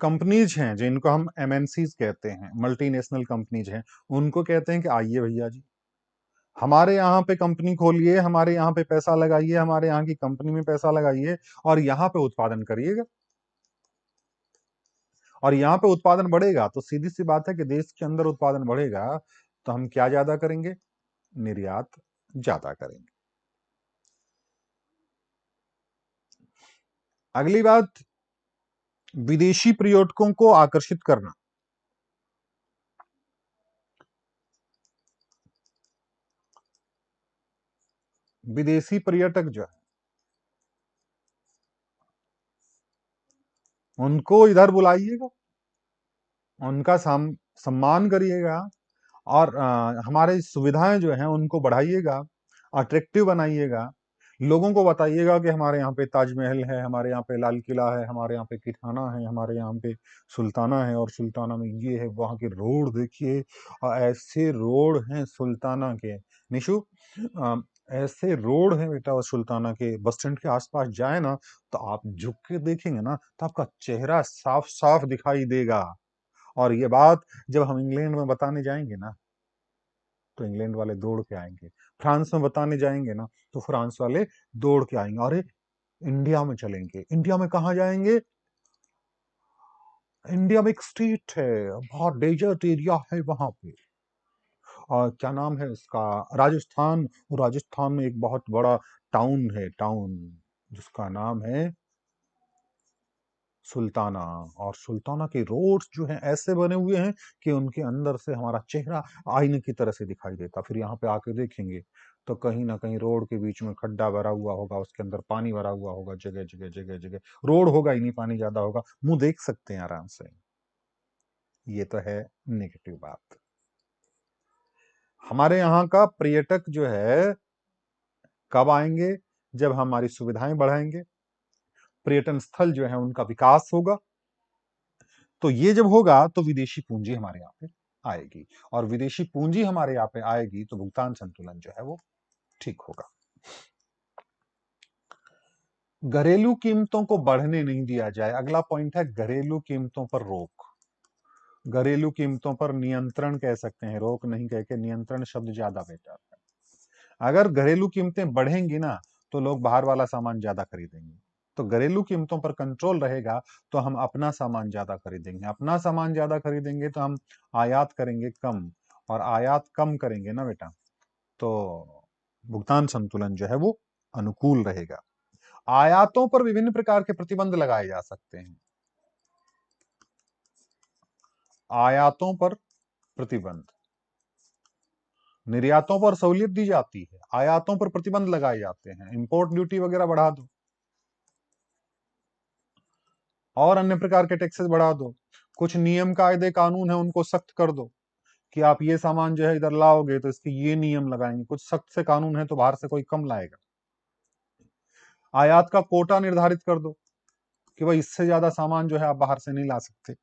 कंपनीज हैं, जिनको हम एमएनसीज कहते हैं, मल्टीनेशनल कंपनीज हैं, उनको कहते हैं कि आइए भैया जी, हमारे यहाँ पे कंपनी खोलिए, हमारे यहाँ पे पैसा लगाइए, हमारे यहाँ की कंपनी में पैसा लगाइए और यहाँ पे उत्पादन करिएगा। और यहाँ पे उत्पादन बढ़ेगा तो सीधी सी बात है कि देश के अंदर उत्पादन बढ़ेगा तो हम क्या ज्यादा करेंगे? निर्यात ज्यादा करेंगे। अगली बात, विदेशी पर्यटकों को आकर्षित करना। विदेशी पर्यटक जो है, उनको इधर बुलाइएगा, उनका सम्मान करिएगा और हमारी सुविधाएं जो हैं उनको बढ़ाइएगा, अट्रैक्टिव बनाइएगा। लोगों को बताइएगा कि हमारे यहाँ पे ताजमहल है, हमारे यहाँ पे लाल किला है, हमारे यहाँ पे किठाना है, हमारे यहाँ पे सुल्ताना है, और सुल्ताना में ये है, वहाँ के रोड देखिए, और ऐसे रोड हैं सुल्ताना के। निशु, अ, ऐसे रोड हैं बेटा, और सुल्ताना के बस स्टैंड के आसपास जाए ना, तो आप झुक के देखेंगे ना तो आपका चेहरा साफ साफ दिखाई देगा। और ये बात जब हम इंग्लैंड में बताने जाएंगे ना, तो इंग्लैंड वाले दौड़ के आएंगे। फ्रांस में बताने जाएंगे ना, तो फ्रांस वाले दौड़ के आएंगे। अरे, इंडिया में चलेंगे, इंडिया में कहाँ जाएंगे? इंडिया में एक स्टेट है, बहुत डेजर्ट एरिया है वहां पे, और क्या नाम है उसका, राजस्थान। राजस्थान में एक बहुत बड़ा टाउन है, टाउन जिसका नाम है सुल्ताना। और सुल्ताना के रोड्स जो हैं ऐसे बने हुए हैं कि उनके अंदर से हमारा चेहरा आईने की तरह से दिखाई देता। फिर यहाँ पे आके देखेंगे तो कहीं ना कहीं रोड के बीच में खड्डा भरा हुआ होगा, उसके अंदर पानी भरा हुआ होगा, जगह जगह जगह जगह रोड होगा ही नहीं, पानी ज्यादा होगा, मुंह देख सकते हैं आराम से। ये तो है नेगेटिव बात। हमारे यहाँ का पर्यटक जो है कब आएंगे? जब हमारी सुविधाएं बढ़ाएंगे, पर्यटन स्थल जो है उनका विकास होगा। तो ये जब होगा तो विदेशी पूंजी हमारे यहाँ पे आएगी, और विदेशी पूंजी हमारे यहाँ पे आएगी तो भुगतान संतुलन जो है वो ठीक होगा। घरेलू कीमतों को बढ़ने नहीं दिया जाए। अगला पॉइंट है घरेलू कीमतों पर रोक। घरेलू कीमतों पर नियंत्रण कह सकते हैं, रोक नहीं कह के नियंत्रण शब्द ज्यादा बेटर है। अगर घरेलू कीमतें बढ़ेंगी ना, तो लोग बाहर वाला सामान ज्यादा खरीदेंगे। तो घरेलू कीमतों पर कंट्रोल रहेगा तो हम अपना सामान ज्यादा खरीदेंगे, अपना सामान ज्यादा खरीदेंगे तो हम आयात करेंगे कम, और आयात कम करेंगे ना बेटा, तो भुगतान संतुलन जो है वो अनुकूल रहेगा। आयातों पर विभिन्न प्रकार के प्रतिबंध लगाए जा सकते हैं। आयातों पर प्रतिबंध, निर्यातों पर सहूलियत दी जाती है, आयातों पर प्रतिबंध लगाए जाते हैं, इंपोर्ट ड्यूटी वगैरह बढ़ा दो और अन्य प्रकार के टैक्सेस बढ़ा दो, कुछ नियम कायदे कानून है उनको सख्त कर दो कि आप ये सामान जो है इधर लाओगे तो इसके ये नियम लगाएंगे, कुछ सख्त से कानून है तो बाहर से कोई कम लाएगा। आयात का कोटा निर्धारित कर दो कि भाई इससे ज्यादा सामान जो है आप बाहर से नहीं ला सकते।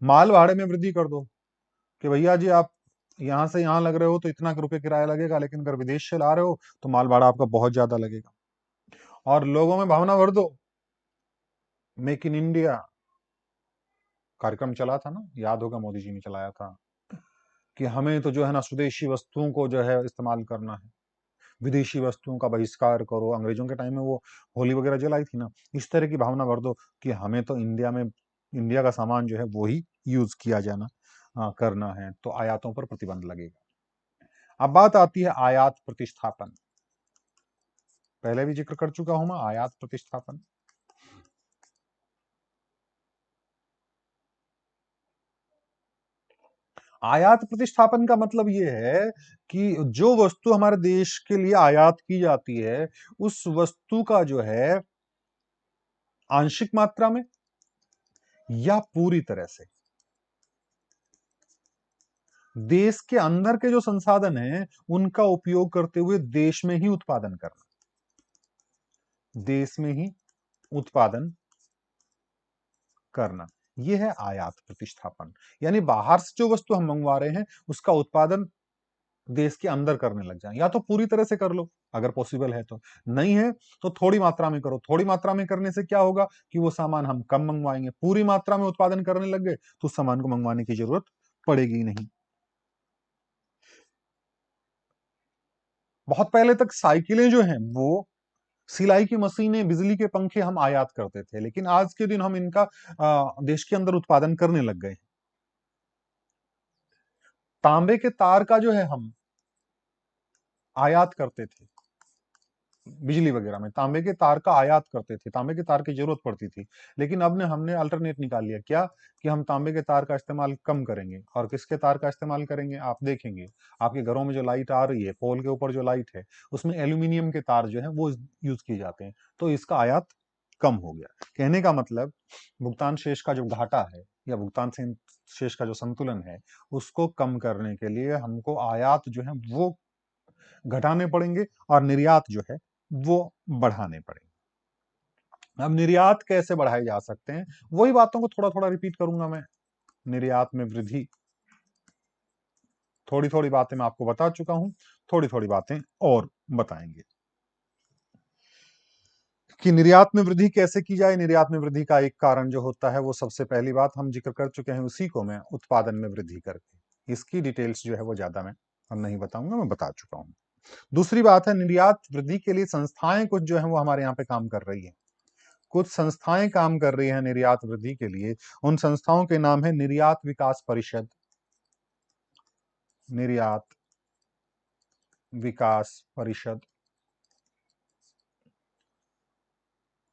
माल भाड़े में वृद्धि कर दो कि भैया जी आप यहां से यहां लग रहे हो तो इतना रुपए किराया लगेगा, लेकिन अगर विदेश से ला रहे हो तो माल भाड़ा आपका बहुत ज्यादा लगेगा। और लोगों में भावना भर दो, मेक इन इंडिया कार्यक्रम चला था ना, याद होगा मोदी जी ने चलाया था कि हमें तो जो है ना स्वदेशी वस्तुओं को जो है इस्तेमाल करना है, विदेशी वस्तुओं का बहिष्कार करो। अंग्रेजों के टाइम में वो होली वगैरह जलाई थी ना, इस तरह की भावना भर दो कि हमें तो इंडिया में इंडिया का सामान जो है वो ही यूज किया जाना करना है, तो आयातों पर प्रतिबंध लगेगा। अब बात आती है आयात प्रतिस्थापन, पहले भी जिक्र कर चुका हूं मैं आयात प्रतिस्थापन। आयात प्रतिस्थापन का मतलब यह है कि जो वस्तु हमारे देश के लिए आयात की जाती है उस वस्तु का जो है आंशिक मात्रा में या पूरी तरह से देश के अंदर के जो संसाधन हैं उनका उपयोग करते हुए देश में ही उत्पादन करना, देश में ही उत्पादन करना, यह है आयात प्रतिस्थापन। यानी बाहर से जो वस्तु हम मंगवा रहे हैं उसका उत्पादन देश के अंदर करने लग जाए, या तो पूरी तरह से कर लो अगर पॉसिबल है तो, नहीं है तो थोड़ी मात्रा में करो। थोड़ी मात्रा में करने से क्या होगा कि वो सामान हम कम मंगवाएंगे, पूरी मात्रा में उत्पादन करने लग गए तो उस सामान को मंगवाने की जरूरत पड़ेगी नहीं। बहुत पहले तक साइकिलें जो हैं वो, सिलाई की मशीनें, बिजली के पंखे हम आयात करते थे, लेकिन आज के दिन हम इनका देश के अंदर उत्पादन करने लग गए। तांबे के तार का जो है हम आयात करते थे, बिजली वगैरह में तांबे के तार का आयात करते थे, तांबे के तार की जरूरत पड़ती थी। लेकिन अब ने हमने अल्टरनेट निकाल लिया, क्या कि हम तांबे के तार का इस्तेमाल कम करेंगे, और किसके तार का इस्तेमाल करेंगे, आप देखेंगे आपके घरों में जो लाइट आ रही है, पोल के ऊपर जो लाइट है उसमें एल्यूमिनियम के तार जो है वो यूज किए जाते हैं, तो इसका आयात कम हो गया। कहने का मतलब भुगतान शेष का जो घाटा है या भुगतान शेष का जो संतुलन है उसको कम करने के लिए हमको आयात जो है वो घटाने पड़ेंगे और निर्यात जो है वो बढ़ाने पड़ेंगे। अब निर्यात कैसे बढ़ाए जा सकते हैं, वही बातों को थोड़ा थोड़ा रिपीट करूंगा मैं। निर्यात में वृद्धि, थोड़ी थोड़ी बातें मैं आपको बता चुका हूं, थोड़ी थोड़ी बातें और बताएंगे कि निर्यात में वृद्धि कैसे की जाए। निर्यात में वृद्धि का एक कारण जो होता है वो सबसे पहली बात हम जिक्र कर चुके हैं, उसी को मैं उत्पादन में वृद्धि करके, इसकी डिटेल्स जो है वो ज्यादा मैं अब नहीं बताऊंगा, मैं बता चुका हूं। दूसरी बात है निर्यात वृद्धि के लिए संस्थाएं कुछ जो है वो हमारे यहाँ पे काम कर रही है, कुछ संस्थाएं काम कर रही हैं निर्यात वृद्धि के लिए। उन संस्थाओं के नाम है निर्यात विकास परिषद, निर्यात विकास परिषद,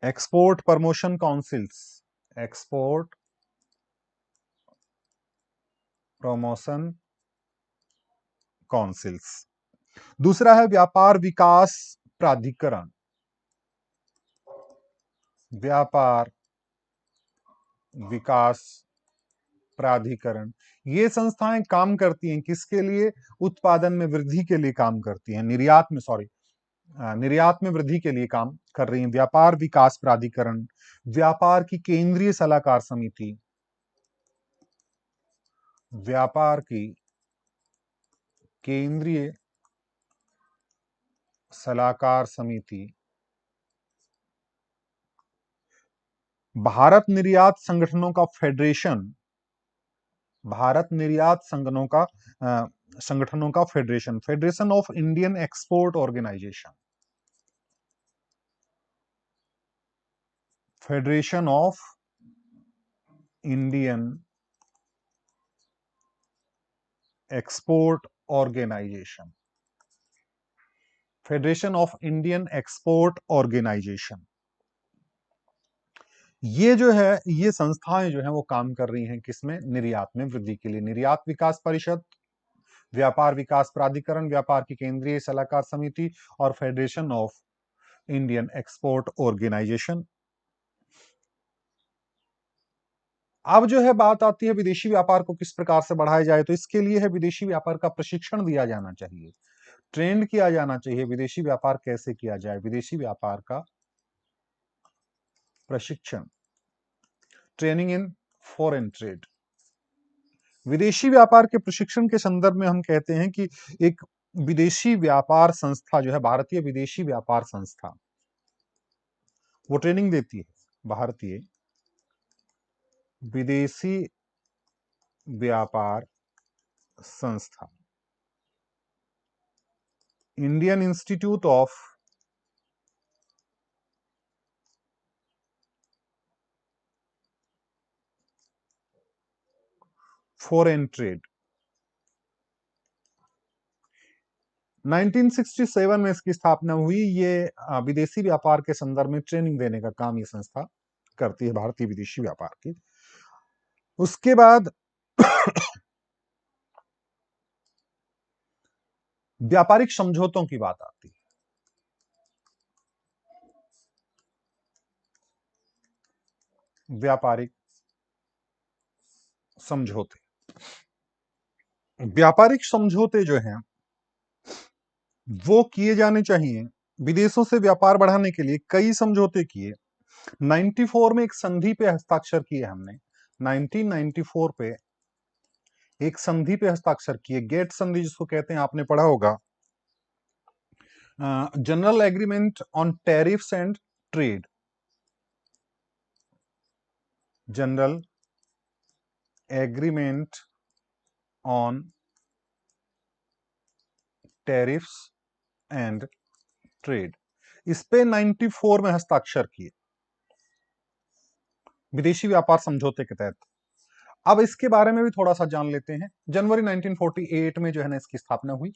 export promotion councils, export promotion councils. दूसरा है व्यापार विकास प्राधिकरण, व्यापार विकास प्राधिकरण। ये संस्थाएं काम करती हैं किसके लिए, उत्पादन में वृद्धि के लिए काम करती हैं, निर्यात में सॉरी निर्यात में वृद्धि के लिए काम कर रही हैं। व्यापार विकास प्राधिकरण, व्यापार की केंद्रीय सलाहकार समिति, व्यापार की केंद्रीय सलाहकार समिति, भारत निर्यात संगठनों का फेडरेशन, भारत निर्यात संगठनों का federation, federation of Indian export organisation, federation of Indian export organisation, federation of Indian export organisation. ये जो है, ये संस्थाएं जो है वो काम कर रही हैं किसमें? निर्यात में वृद्धि के लिए। निर्यात विकास परिषद, व्यापार विकास प्राधिकरण, व्यापार की केंद्रीय सलाहकार समिति और federation of Indian export organisation. अब जो है बात आती है विदेशी व्यापार को किस प्रकार से बढ़ाया जाए, तो इसके लिए है विदेशी व्यापार का प्रशिक्षण दिया जाना चाहिए, ट्रेंड किया जाना चाहिए। विदेशी व्यापार कैसे किया जाए? विदेशी व्यापार का प्रशिक्षण, ट्रेनिंग इन फॉरेन ट्रेड। विदेशी व्यापार के प्रशिक्षण के संदर्भ में हम कहते हैं कि एक विदेशी व्यापार संस्था जो है, भारतीय विदेशी व्यापार संस्था, वो ट्रेनिंग देती है। भारतीय विदेशी व्यापार संस्था, Indian institute of foreign trade, 1967 में इसकी स्थापना हुई। ये विदेशी व्यापार के संदर्भ में ट्रेनिंग देने का काम ये संस्था करती है, भारतीय विदेशी व्यापार की। उसके बाद व्यापारिक समझौतों की बात आती है। व्यापारिक समझौते, व्यापारिक समझौते जो हैं वो किए जाने चाहिए। विदेशों से व्यापार बढ़ाने के लिए कई समझौते किए। 94 में एक संधि पे हस्ताक्षर किए हमने, 1994 पे एक संधि पे हस्ताक्षर किए, गेट संधि जिसको कहते हैं, आपने पढ़ा होगा। General agreement on tariffs and trade, general agreement on tariffs and trade, इस पे 94 में हस्ताक्षर किए विदेशी व्यापार समझौते के तहत। अब इसके बारे में भी थोड़ा सा जान लेते हैं। जनवरी 1948 में जो है ना इसकी स्थापना हुई।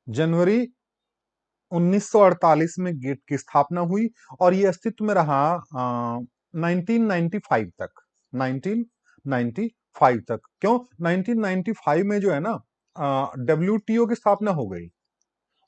जनवरी 1948 में गेट की स्थापना हुई और ये अस्तित्व में रहा 1995 तक। 1995 तक। क्यों 1995 में जो है ना WTO की स्थापना हो गई,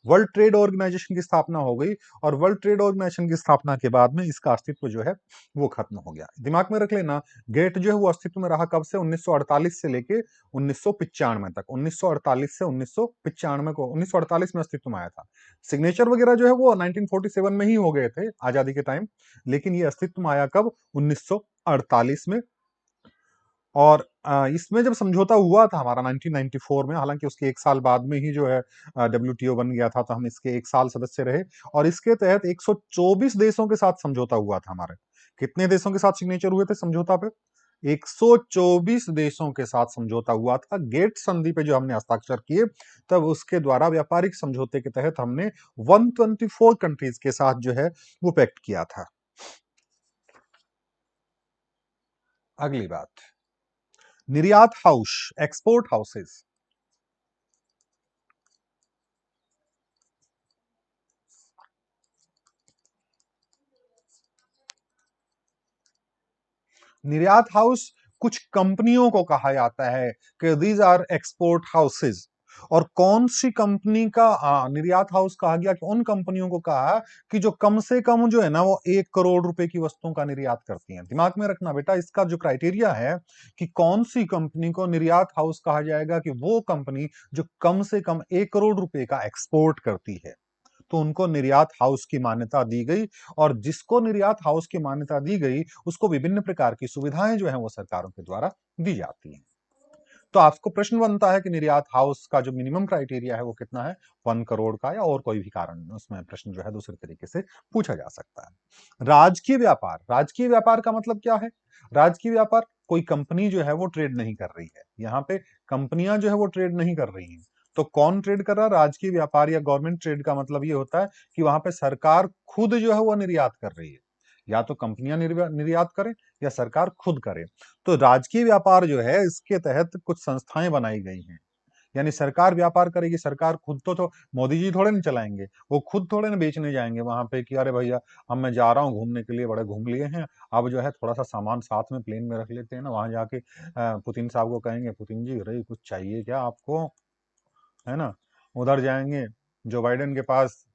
वर्ल्ड ट्रेड ऑर्गेनाइजेशन की स्थापना हो गई, और वर्ल्ड ट्रेड ऑर्गेनाइजेशन की स्थापना के बाद में इसका अस्तित्व जो है वो खत्म हो गया। दिमाग में रख लेना, गेट जो है वो अस्तित्व में रहा कब से? 1948 से लेके 1995 तक। 1948 से 1995 को, 1948 में अस्तित्व में आया था। सिग्नेचर वगैरह जो है वो 1947 में ही हो गए थे आजादी के टाइम, लेकिन ये अस्तित्व में आया कब? 1948 में। और इसमें जब समझौता हुआ था हमारा 1994 में, हालांकि उसके एक साल बाद में ही जो है WTO बन गया था, तो हम इसके एक साल सदस्य रहे, और इसके तहत 124 देशों के साथ समझौता हुआ था हमारे। कितने देशों के साथ सिग्नेचर हुए थे समझौता पे? 124 देशों के साथ समझौता हुआ था। गेट संधि पे जो हमने हस्ताक्षर किए, तब उसके द्वारा व्यापारिक समझौते के तहत हमने 124 कंट्रीज के साथ जो है वो पैक्ट किया था। अगली बात, निर्यात हाउस, एक्सपोर्ट हाउसेस। निर्यात हाउस कुछ कंपनियों को कहा जाता है कि दीज आर एक्सपोर्ट हाउसेस। और कौन सी कंपनी का निर्यात हाउस कहा गया? कि उन कंपनियों को कहा कि जो कम से कम जो है ना वो 1 करोड़ रुपए की वस्तुओं का निर्यात करती हैं। दिमाग में रखना बेटा, इसका जो क्राइटेरिया है कि कौन सी कंपनी को निर्यात हाउस कहा जाएगा, कि वो कंपनी जो कम से कम 1 करोड़ रुपए का एक्सपोर्ट करती है, तो उनको निर्यात हाउस की मान्यता दी गई। और जिसको निर्यात हाउस की मान्यता दी गई उसको विभिन्न प्रकार की सुविधाएं जो है वो सरकारों के द्वारा दी जाती हैं। तो आपको प्रश्न बनता है कि निर्यात हाउस का जो मिनिमम क्राइटेरिया है वो कितना है? 1 करोड़ का, या और कोई भी कारण उसमें प्रश्न जो है दूसरे तरीके से पूछा जा सकता है। राजकीय व्यापार, राजकीय व्यापार का मतलब क्या है? राजकीय व्यापार, कोई कंपनी जो है वो ट्रेड नहीं कर रही है, यहाँ पे कंपनियां जो है वो ट्रेड नहीं कर रही हैं। तो कौन ट्रेड कर रहा है? राजकीय व्यापार या गवर्नमेंट ट्रेड का मतलब ये होता है कि वहां पे सरकार खुद जो है वो निर्यात कर रही है। या तो कंपनियां निर्यात करें या सरकार खुद करे। तो राजकीय व्यापार जो है, इसके तहत कुछ संस्थाएं बनाई गई हैं। यानी सरकार व्यापार करेगी, सरकार खुद तो मोदी जी थोड़े ना चलाएंगे, वो खुद थोड़े ना बेचने जाएंगे वहां पे कि अरे भैया अब मैं जा रहा हूँ घूमने के लिए, बड़े घूम लिए हैं, अब जो है थोड़ा सा सामान साथ में प्लेन में रख लेते हैं ना, वहां जाके पुतिन साहब को कहेंगे, पुतिन जी अरे कुछ चाहिए क्या आपको, है ना। उधर जाएंगे जो बाइडेन के पास,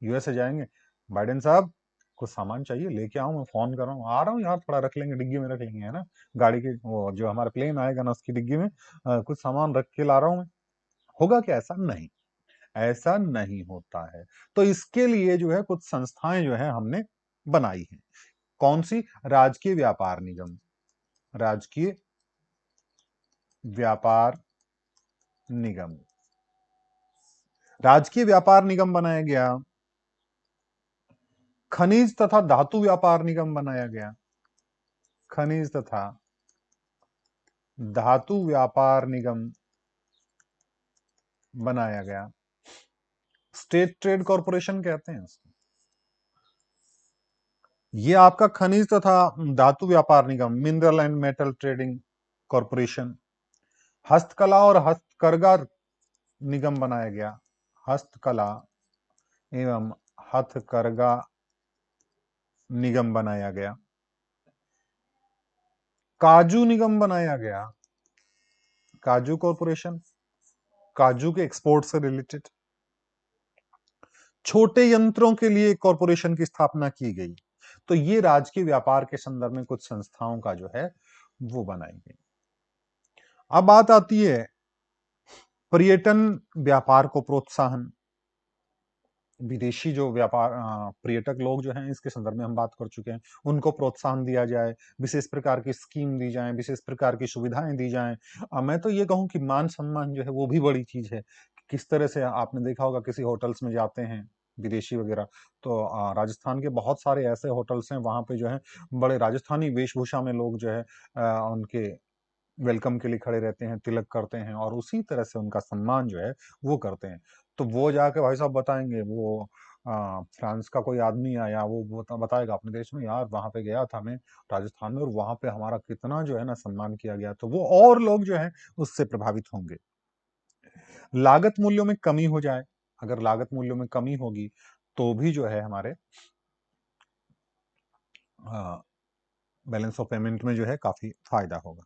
यूएसए जाएंगे, बाइडेन साहब कुछ सामान चाहिए लेके आओ, मैं फोन कर रहा हूँ, आ रहा हूँ यार, थोड़ा रख लेंगे डिग्गी में रख लेंगे, है ना, गाड़ी की वो जो हमारा प्लेन आएगा ना उसकी डिग्गी में कुछ सामान रख के ला रहा हूँ मैं। होगा क्या? ऐसा नहीं, ऐसा नहीं होता है। तो इसके लिए जो है कुछ संस्थाएं जो है हमने बनाई हैं। कौन सी? राजकीय व्यापार निगम, राजकीय व्यापार निगम, राजकीय व्यापार निगम बनाया गया। खनिज तथा धातु व्यापार निगम बनाया गया, खनिज तथा धातु व्यापार निगम बनाया गया। स्टेट ट्रेड कॉरपोरेशन कहते हैं उसको। ये आपका खनिज तथा धातु व्यापार निगम, mineral and metal trading corporation. हस्तकला और हस्तकरघा निगम बनाया गया, हस्तकला एवं हथकरघा निगम बनाया गया। काजू निगम बनाया गया, काजू कॉरपोरेशन, काजू के एक्सपोर्ट से रिलेटेड। छोटे यंत्रों के लिए कॉरपोरेशन की स्थापना की गई। तो ये राजकीय व्यापार के संदर्भ में कुछ संस्थाओं का जो है वो बनाई गई। अब बात आती है पर्यटन व्यापार को प्रोत्साहन। विदेशी जो व्यापार पर्यटक लोग जो हैं, इसके संदर्भ में हम बात कर चुके हैं, उनको प्रोत्साहन दिया जाए, विशेष प्रकार की स्कीम दी जाए, विशेष प्रकार की सुविधाएं दी जाएं। मैं तो ये कहूं कि मान सम्मान जो है वो भी बड़ी चीज है। किस तरह से आपने देखा होगा किसी होटल्स में जाते हैं विदेशी वगैरह, तो राजस्थान के बहुत सारे ऐसे होटल्स हैं, वहां पे जो है बड़े राजस्थानी वेशभूषा में लोग जो है उनके वेलकम के लिए खड़े रहते हैं, तिलक करते हैं और उसी तरह से उनका सम्मान जो है वो करते हैं। तो वो जाके भाई साहब बताएंगे, वो फ्रांस का कोई आदमी आया, वो बताएगा अपने देश में, यार वहां पे गया था मैं राजस्थान में और वहां पे हमारा कितना जो है ना सम्मान किया गया, तो वो और लोग जो है उससे प्रभावित होंगे। लागत मूल्यों में कमी हो जाए, अगर लागत मूल्यों में कमी होगी तो भी जो है हमारे बैलेंस ऑफ पेमेंट में जो है काफी फायदा होगा।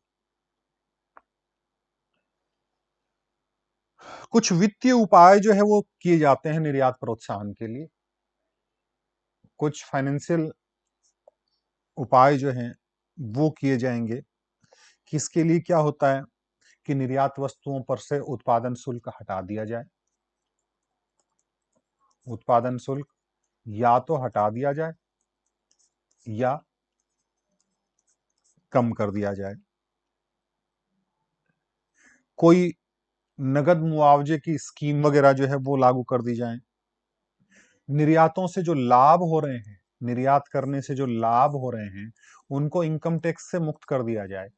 कुछ वित्तीय उपाय जो है वो किए जाते हैं निर्यात प्रोत्साहन के लिए। कुछ फाइनेंशियल उपाय जो हैं वो किए जाएंगे। किसके लिए क्या होता है कि निर्यात वस्तुओं पर से उत्पादन शुल्क हटा दिया जाए, उत्पादन शुल्क या तो हटा दिया जाए या कम कर दिया जाए। कोई नगद मुआवजे की स्कीम वगैरह जो है वो लागू कर दी जाए। निर्यातों से जो लाभ हो रहे हैं, निर्यात करने से जो लाभ हो रहे हैं, उनको इनकम टैक्स से मुक्त कर दिया जाए।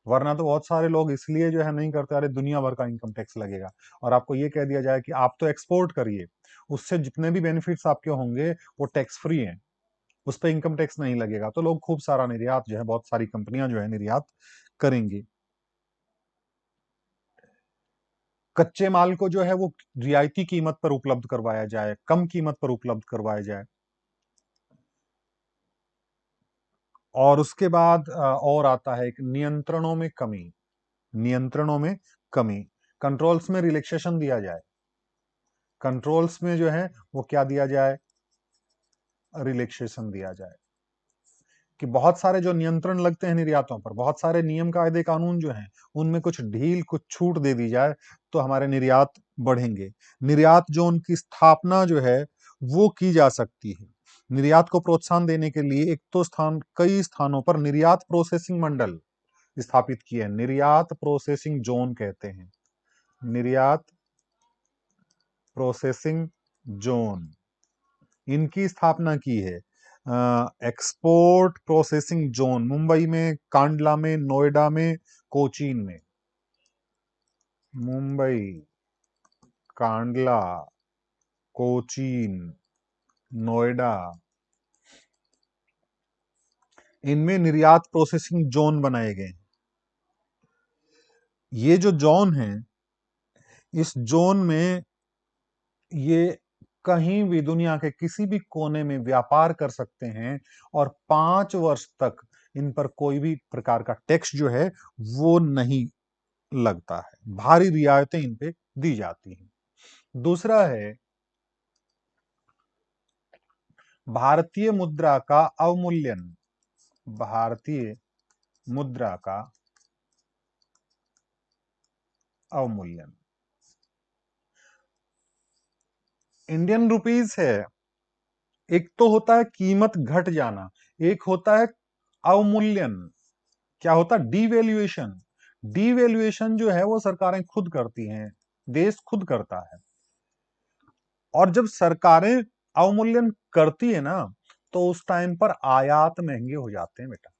वरना तो बहुत सारे लोग इसलिए जो है नहीं करते, अरे दुनिया भर का इनकम टैक्स लगेगा, और आपको ये कह दिया जाए कि आप तो एक्सपोर्ट करिए, उससे जितने भी बेनिफिट्स आपके होंगे वो टैक्स फ्री हैं, उस पर इनकम टैक्स नहीं लगेगा, तो लोग खूब सारा निर्यात जो है, बहुत सारी कंपनियां जो है निर्यात करेंगी। कच्चे माल को जो है वो रियायती कीमत पर उपलब्ध करवाया जाए, कम कीमत पर उपलब्ध करवाया जाए। और उसके बाद और आता है एक नियंत्रणों में कमी, नियंत्रणों में कमी, कंट्रोल्स में रिलैक्सेशन दिया जाए। कंट्रोल्स में जो है वो क्या दिया जाए, रिलैक्सेशन दिया जाए, कि बहुत सारे जो नियंत्रण लगते हैं निर्यातों पर, बहुत सारे नियम कायदे कानून जो हैं उनमें कुछ ढील, कुछ छूट दे दी जाए, तो हमारे निर्यात बढ़ेंगे। निर्यात जोन की स्थापना जो है वो की जा सकती है। निर्यात को प्रोत्साहन देने के लिए एक तो कई स्थानों पर निर्यात प्रोसेसिंग मंडल स्थापित किए हैं, निर्यात प्रोसेसिंग जोन कहते हैं, निर्यात प्रोसेसिंग जोन, इनकी स्थापना की है। एक्सपोर्ट प्रोसेसिंग जोन मुंबई में, कांडला में, नोएडा में, कोचीन में। मुंबई, कांडला, कोचीन, नोएडा इनमें निर्यात प्रोसेसिंग जोन बनाए गए हैं। ये जो जोन है, इस जोन में ये कहीं भी दुनिया के किसी भी कोने में व्यापार कर सकते हैं और 5 वर्ष तक इन पर कोई भी प्रकार का टैक्स जो है वो नहीं लगता है। भारी रियायतें इन पे दी जाती हैं। दूसरा है भारतीय मुद्रा का अवमूल्यन। भारतीय मुद्रा का अवमूल्यन। इंडियन रुपीस है, एक तो होता है कीमत घट जाना, एक होता है अवमूल्यन। क्या होता है? डीवैल्यूएशन। डीवैल्यूएशन जो है वो सरकारें खुद करती हैं, देश खुद करता है। और जब सरकारें अवमूल्यन करती है ना, तो उस टाइम पर आयात महंगे हो जाते हैं बेटा।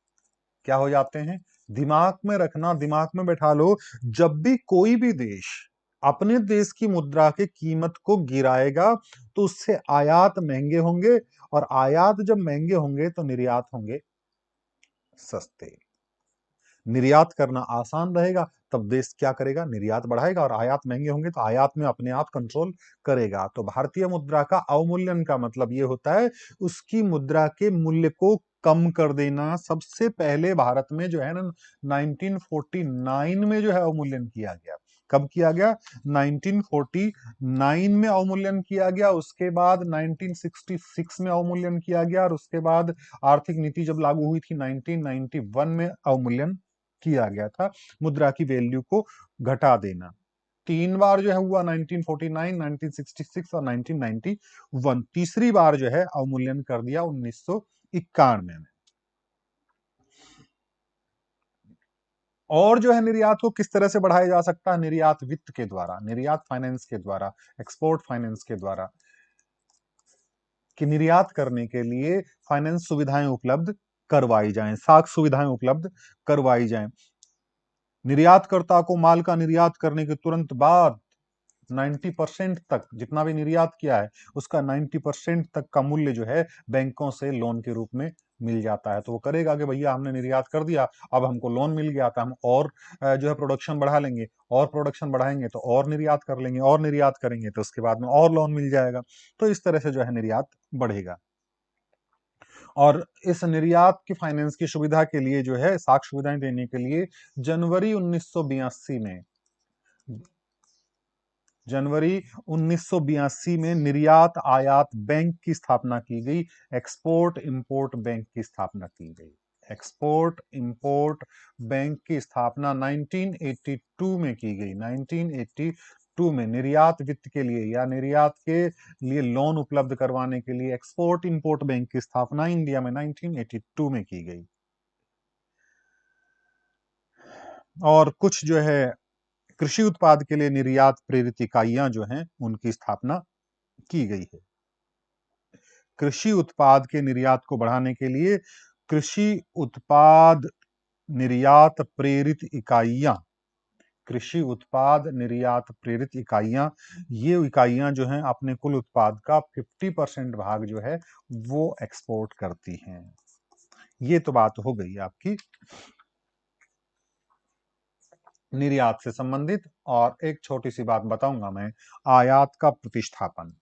क्या हो जाते हैं? दिमाग में रखना, दिमाग में बैठा लो, जब भी कोई भी देश अपने देश की मुद्रा की कीमत को गिराएगा तो उससे आयात महंगे होंगे, और आयात जब महंगे होंगे तो निर्यात होंगे सस्ते। निर्यात करना आसान रहेगा, तब देश क्या करेगा? निर्यात बढ़ाएगा, और आयात महंगे होंगे तो आयात में अपने आप कंट्रोल करेगा। तो भारतीय मुद्रा का अवमूल्यन का मतलब ये होता है उसकी मुद्रा के मूल्य को कम कर देना। सबसे पहले भारत में जो है ना 1949 में जो है अवमूल्यन किया गया। कब किया गया? 1949 में अवमूल्यन किया गया। उसके बाद 1966 में अवमूल्यन किया गया, और उसके बाद आर्थिक नीति जब लागू हुई थी 1991 में अवमूल्यन किया गया था। मुद्रा की वैल्यू को घटा देना। 3 बार जो है हुआ, 1949, 1966 और 1991। तीसरी बार जो है अवमूल्यन कर दिया 1991 में। और जो है निर्यात को किस तरह से बढ़ाया जा सकता है? निर्यात वित्त के द्वारा, निर्यात फाइनेंस के द्वारा, एक्सपोर्ट फाइनेंस के द्वारा। कि निर्यात करने के लिए फाइनेंस सुविधाएं उपलब्ध करवाई जाएं, साख सुविधाएं उपलब्ध करवाई जाएं। निर्यातकर्ता को माल का निर्यात करने के तुरंत बाद 90% तक, जितना भी निर्यात किया है उसका 90% तक का मूल्य जो है बैंकों से लोन के रूप में मिल जाता है। तो वो करेगा कि भैया हमने निर्यात कर दिया, अब हमको लोन मिल गया था, हम और जो है प्रोडक्शन बढ़ा लेंगे, और प्रोडक्शन बढ़ाएंगे तो और निर्यात कर लेंगे, और निर्यात करेंगे तो उसके बाद में और लोन मिल जाएगा। तो इस तरह से जो है निर्यात बढ़ेगा। और इस निर्यात की फाइनेंस की सुविधा के लिए जो है साख सुविधाएं देने के लिए जनवरी 1982 में, जनवरी 1982 में निर्यात आयात बैंक की स्थापना की गई। एक्सपोर्ट इंपोर्ट बैंक की स्थापना की गई। एक्सपोर्ट इंपोर्ट बैंक की स्थापना 1982 में की गई। 1982 में निर्यात वित्त के लिए या निर्यात के लिए लोन उपलब्ध करवाने के लिए एक्सपोर्ट इंपोर्ट बैंक की स्थापना इंडिया में 1982 में की गई। और कुछ जो है कृषि उत्पाद के लिए निर्यात प्रेरित इकाइयां जो हैं उनकी स्थापना की गई है। कृषि उत्पाद के निर्यात को बढ़ाने के लिए कृषि उत्पाद निर्यात प्रेरित इकाइयां, कृषि उत्पाद निर्यात प्रेरित इकाइयां, ये इकाइयां जो हैं अपने कुल उत्पाद का 50% भाग जो है वो एक्सपोर्ट करती हैं। ये तो बात हो गई आपकी निर्यात से संबंधित। और एक छोटी सी बात बताऊंगा मैं, आयात का प्रतिस्थापन।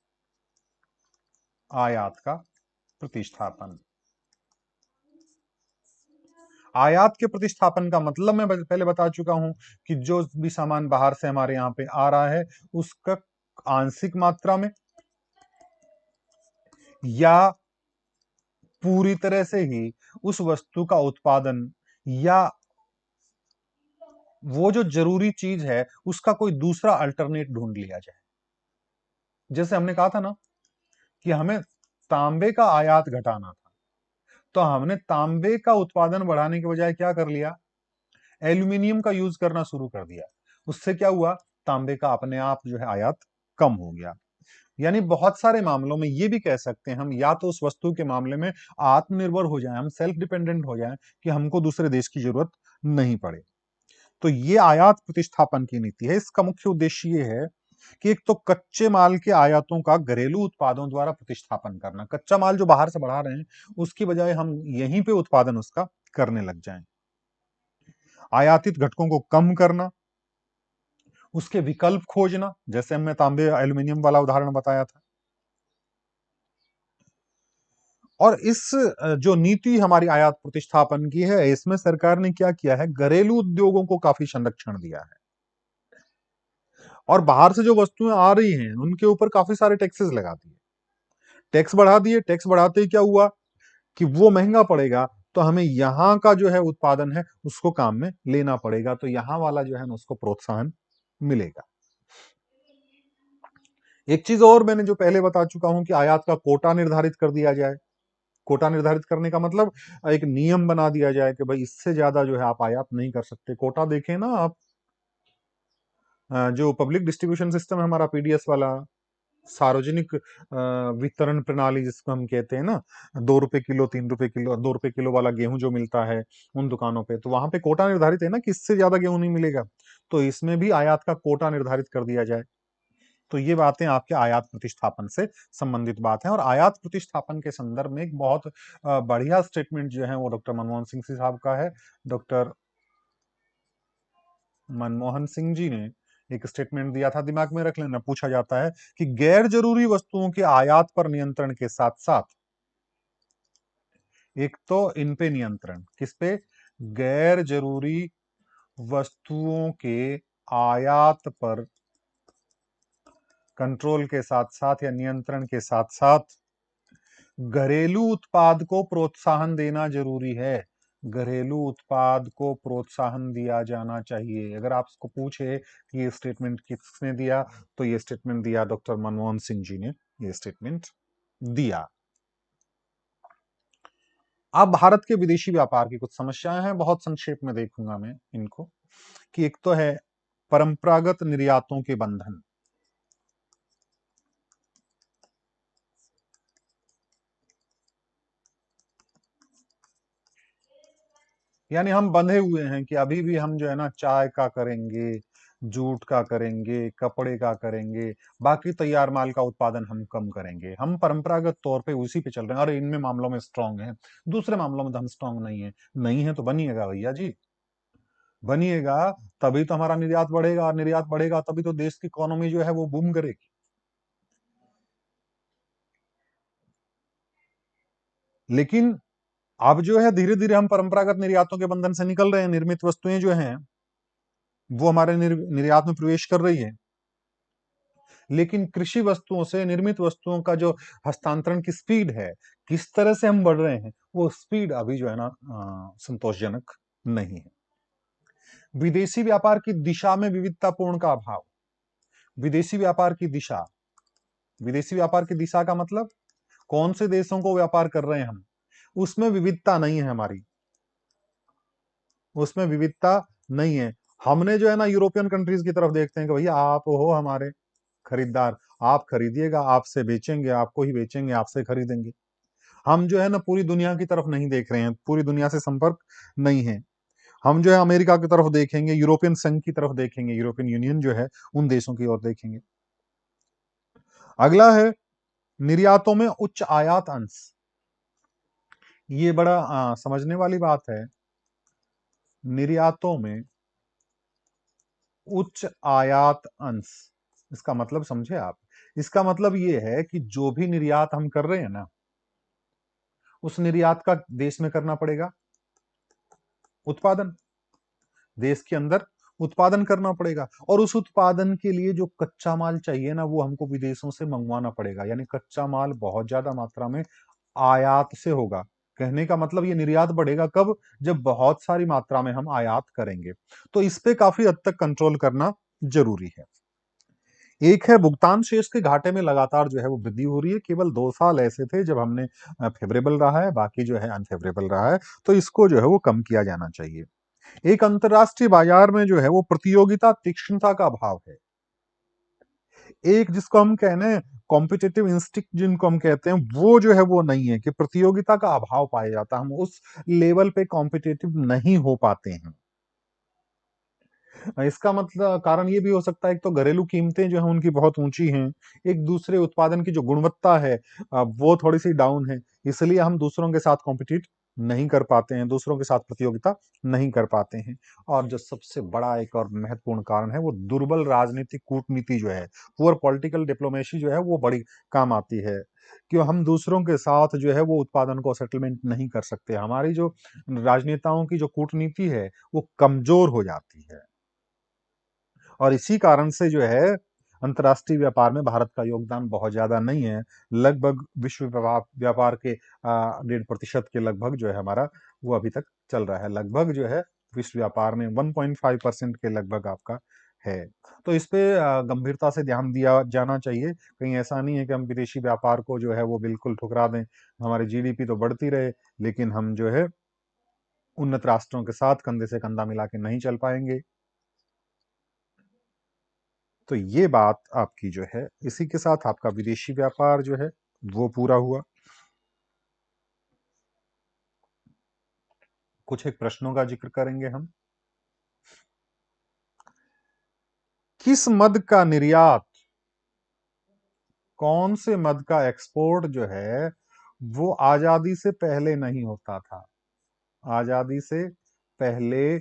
आयात का प्रतिस्थापन। आयात के प्रतिस्थापन का मतलब मैं पहले बता चुका हूं कि जो भी सामान बाहर से हमारे यहां पे आ रहा है उसका आंशिक मात्रा में या पूरी तरह से ही उस वस्तु का उत्पादन, या वो जो जरूरी चीज है उसका कोई दूसरा अल्टरनेट ढूंढ लिया जाए। जैसे हमने कहा था ना कि हमें तांबे का आयात घटाना था, तो हमने तांबे का उत्पादन बढ़ाने के बजाय क्या कर लिया? एल्यूमिनियम का यूज करना शुरू कर दिया। उससे क्या हुआ? तांबे का अपने आप जो है आयात कम हो गया। यानी बहुत सारे मामलों में ये भी कह सकते हैं हम, या तो उस वस्तु के मामले में आत्मनिर्भर हो जाएं, हम सेल्फ डिपेंडेंट हो जाएं कि हमको दूसरे देश की जरूरत नहीं पड़े। तो ये आयात प्रतिस्थापन की नीति है। इसका मुख्य उद्देश्य ये है कि एक तो कच्चे माल के आयातों का घरेलू उत्पादों द्वारा प्रतिस्थापन करना, कच्चा माल जो बाहर से बढ़ा रहे हैं उसकी बजाय हम यहीं पे उत्पादन उसका करने लग जाएं। आयातित घटकों को कम करना, उसके विकल्प खोजना, जैसे हमने तांबे एल्यूमिनियम वाला उदाहरण बताया था। और इस जो नीति हमारी आयात प्रतिस्थापन की है, इसमें सरकार ने क्या किया है, घरेलू उद्योगों को काफी संरक्षण दिया है और बाहर से जो वस्तुएं आ रही हैं उनके ऊपर काफी सारे टैक्सेस लगा दिए, टैक्स बढ़ा दिए। टैक्स बढ़ाते ही क्या हुआ कि वो महंगा पड़ेगा, तो हमें यहां का जो है उत्पादन है उसको काम में लेना पड़ेगा, तो यहां वाला जो है ना उसको प्रोत्साहन मिलेगा। एक चीज और मैंने जो पहले बता चुका हूं कि आयात का कोटा निर्धारित कर दिया जाए। कोटा निर्धारित करने का मतलब एक नियम बना दिया जाए कि भाई इससे ज्यादा जो है आप आयात नहीं कर सकते। कोटा देखें ना आप, जो पब्लिक डिस्ट्रीब्यूशन सिस्टम है हमारा पीडीएस वाला, सार्वजनिक वितरण प्रणाली जिसको हम कहते हैं ना, 2 रुपए किलो, 3 रुपए किलो, 2 रुपए किलो वाला गेहूं जो मिलता है उन दुकानों पे, तो वहां पे कोटा निर्धारित है ना कि इससे ज्यादा गेहूं नहीं मिलेगा। तो इसमें भी आयात का कोटा निर्धारित कर दिया जाए। तो ये बातें आपके आयात प्रतिस्थापन से संबंधित बात है। और आयात प्रतिस्थापन के संदर्भ में एक बहुत बढ़िया स्टेटमेंट जो है वो डॉक्टर मनमोहन सिंह साहब का है। डॉक्टर मनमोहन सिंह जी ने एक स्टेटमेंट दिया था, दिमाग में रख लेना, पूछा जाता है कि गैर जरूरी वस्तुओं के आयात पर नियंत्रण के साथ साथ, एक तो इन पे नियंत्रण, किस पे, गैर जरूरी वस्तुओं के आयात पर कंट्रोल के साथ साथ या नियंत्रण के साथ साथ घरेलू उत्पाद को प्रोत्साहन देना जरूरी है। घरेलू उत्पाद को प्रोत्साहन दिया जाना चाहिए। अगर आपको पूछे कि ये स्टेटमेंट किसने दिया, तो ये स्टेटमेंट दिया डॉक्टर मनमोहन सिंह जी ने ये स्टेटमेंट दिया। अब भारत के विदेशी व्यापार की कुछ समस्याएं हैं, बहुत संक्षेप में देखूंगा मैं इनको। कि एक तो है परंपरागत निर्यातों के बंधन। यानी हम बंधे हुए हैं कि अभी भी हम जो है ना चाय का करेंगे, जूट का करेंगे, कपड़े का करेंगे, बाकी तैयार माल का उत्पादन हम कम करेंगे। हम परंपरागत तौर पे उसी पे चल रहे हैं और इनमें मामलों में स्ट्रांग है, दूसरे मामलों में तो हम स्ट्रांग नहीं है। नहीं है तो बनिएगा भैया जी, बनिएगा, तभी तो हमारा निर्यात बढ़ेगा, और निर्यात बढ़ेगा तभी तो देश की इकोनॉमी जो है वो बूम करेगी। लेकिन अब जो है धीरे धीरे हम परंपरागत निर्यातों के बंधन से निकल रहे हैं। निर्मित वस्तुएं जो हैं वो हमारे निर्यात में प्रवेश कर रही है, लेकिन कृषि वस्तुओं से निर्मित वस्तुओं का जो हस्तांतरण की स्पीड है, किस तरह से हम बढ़ रहे हैं, वो स्पीड अभी जो है ना संतोषजनक नहीं है। विदेशी व्यापार की दिशा में विविधतापूर्ण का अभाव। विदेशी व्यापार की दिशा, विदेशी व्यापार की दिशा का मतलब कौन से देशों को व्यापार कर रहे हैं हम, उसमें विविधता नहीं है हमारी, उसमें विविधता नहीं है। हमने जो है ना यूरोपियन कंट्रीज की तरफ देखते हैं कि भैया आप हो हमारे खरीदार, आप खरीदिएगा, आपसे बेचेंगे, आपको ही बेचेंगे, आपसे खरीदेंगे। हम जो है ना पूरी दुनिया की तरफ नहीं देख रहे हैं, पूरी दुनिया से संपर्क नहीं है। हम जो है अमेरिका की तरफ देखेंगे, यूरोपियन संघ की तरफ देखेंगे, यूरोपियन यूनियन जो है उन देशों की ओर देखेंगे। अगला है निर्यातों में उच्च आयात अंश। ये बड़ा समझने वाली बात है। निर्यातों में उच्च आयात अंश, इसका मतलब समझे आप, इसका मतलब ये है कि जो भी निर्यात हम कर रहे हैं ना, उस निर्यात का देश में करना पड़ेगा उत्पादन, देश के अंदर उत्पादन करना पड़ेगा, और उस उत्पादन के लिए जो कच्चा माल चाहिए ना वो हमको विदेशों से मंगवाना पड़ेगा। यानी कच्चा माल बहुत ज्यादा मात्रा में आयात से होगा। कहने का मतलब ये निर्यात बढ़ेगा कब, जब बहुत सारी मात्रा में हम आयात करेंगे। तो इस पे काफी हद तक कंट्रोल करना जरूरी है। एक है भुगतान शेष के घाटे में लगातार जो है वो वृद्धि हो रही है। केवल 2 साल ऐसे थे जब हमने फेवरेबल रहा है, बाकी जो है अनफेवरेबल रहा है, तो इसको जो है वो कम किया जाना चाहिए। एक अंतरराष्ट्रीय बाजार में जो है वो प्रतियोगिता तीक्ष्णता का अभाव है। एक जिसको हम कहने कॉम्पिटिटिव इंस्टिक्ट जिनको हम कहते हैं, वो जो है वो नहीं है, कि प्रतियोगिता का अभाव पाया जाता है, हम उस लेवल पे कॉम्पिटिटिव नहीं हो पाते हैं। इसका मतलब कारण ये भी हो सकता है, एक तो घरेलू कीमतें जो है उनकी बहुत ऊंची हैं, एक दूसरे उत्पादन की जो गुणवत्ता है वो थोड़ी सी डाउन है, इसलिए हम दूसरों के साथ कॉम्पिटिट नहीं कर पाते हैं, दूसरों के साथ प्रतियोगिता नहीं कर पाते हैं। और जो सबसे बड़ा एक और महत्वपूर्ण कारण है वो दुर्बल राजनीतिक कूटनीति जो है, पुअर पॉलिटिकल डिप्लोमेसी जो है वो बड़ी काम आती है। क्यों हम दूसरों के साथ जो है वो उत्पादन को सेटलमेंट नहीं कर सकते, हमारी जो राजनेताओं की जो कूटनीति है वो कमजोर हो जाती है। और इसी कारण से जो है अंतर्राष्ट्रीय व्यापार में भारत का योगदान बहुत ज्यादा नहीं है। लगभग विश्व व्यापार के 1.5% के लगभग जो है हमारा वो अभी तक चल रहा है, लगभग जो है विश्व व्यापार में 1.5% के लगभग आपका है। तो इस पे गंभीरता से ध्यान दिया जाना चाहिए। कहीं ऐसा नहीं है कि हम विदेशी व्यापार को जो है वो बिल्कुल ठुकरा दें, हमारी जीडीपी तो बढ़ती रहे लेकिन हम जो है उन्नत राष्ट्रों के साथ कंधे से कंधा मिला के नहीं चल पाएंगे। तो ये बात आपकी जो है, इसी के साथ आपका विदेशी व्यापार जो है वो पूरा हुआ। कुछ एक प्रश्नों का जिक्र करेंगे हम। किस मद का निर्यात, कौन से मद का एक्सपोर्ट जो है वो आजादी से पहले नहीं होता था? आजादी से पहले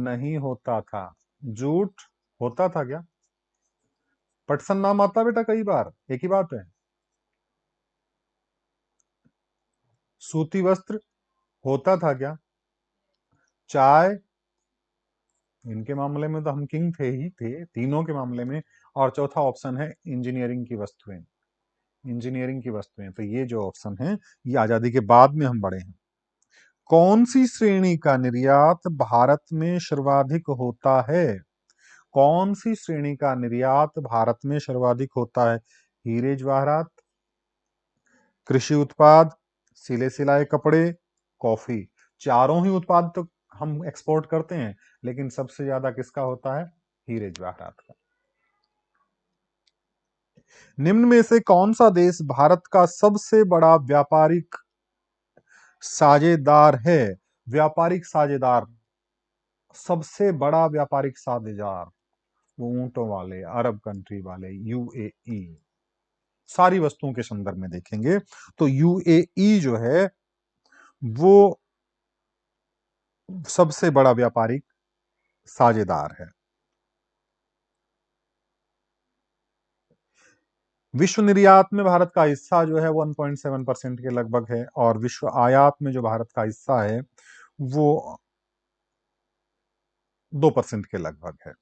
नहीं होता था। जूट होता था क्या? पटसन नाम आता बेटा कई बार, एक ही बात है। सूती वस्त्र होता था क्या? चाय, इनके मामले में तो हम किंग थे ही थे तीनों के मामले में। और चौथा ऑप्शन है इंजीनियरिंग की वस्तुएं। इंजीनियरिंग की वस्तुएं, तो ये जो ऑप्शन है ये आजादी के बाद में हम बढ़े हैं। कौन सी श्रेणी का निर्यात भारत में सर्वाधिक होता है? कौन सी श्रेणी का निर्यात भारत में सर्वाधिक होता है? हीरे जवाहरात, कृषि उत्पाद, सिले सिलाए कपड़े, कॉफी। चारों ही उत्पाद तो हम एक्सपोर्ट करते हैं, लेकिन सबसे ज्यादा किसका होता है? हीरे जवाहरात का। निम्न में से कौन सा देश भारत का सबसे बड़ा व्यापारिक साझेदार है? व्यापारिक साझेदार, सबसे बड़ा व्यापारिक साझेदार, वो ऊंटों वाले अरब कंट्री वाले यूएई। सारी वस्तुओं के संदर्भ में देखेंगे तो यूएई जो है वो सबसे बड़ा व्यापारिक साझेदार है। विश्व निर्यात में भारत का हिस्सा जो है 1.7% के लगभग है, और विश्व आयात में जो भारत का हिस्सा है वो 2% के लगभग है।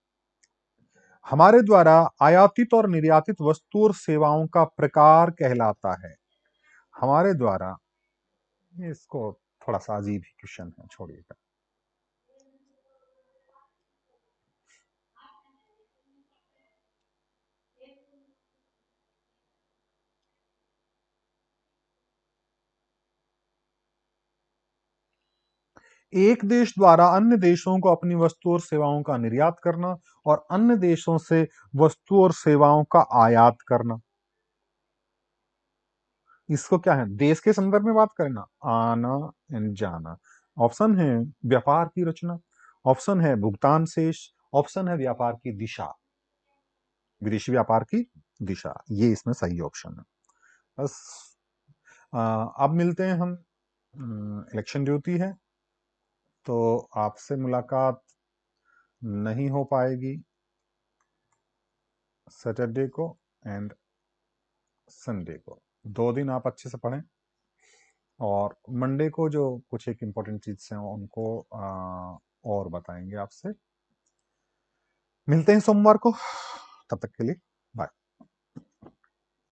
हमारे द्वारा आयातित और निर्यातित वस्तु और सेवाओं का प्रकार कहलाता है। हमारे द्वारा, इसको थोड़ा सा अजीब ही क्वेश्चन है, छोड़िएगा। एक देश द्वारा अन्य देशों को अपनी वस्तु और सेवाओं का निर्यात करना और अन्य देशों से वस्तु और सेवाओं का आयात करना, इसको क्या है, देश के संदर्भ में बात करना, आना एंड जाना। ऑप्शन है व्यापार की रचना, ऑप्शन है भुगतान शेष, ऑप्शन है व्यापार की दिशा, विदेशी व्यापार की दिशा, ये इसमें सही ऑप्शन है। बस अब मिलते हैं हम, इलेक्शन ड्यूटी है तो आपसे मुलाकात नहीं हो पाएगी सैटरडे को एंड संडे को। 2 दिन आप अच्छे से पढ़ें, और मंडे को जो कुछ एक इम्पोर्टेंट चीज हैं उनको और बताएंगे आपसे। मिलते हैं सोमवार को, तब तक के लिए बाय।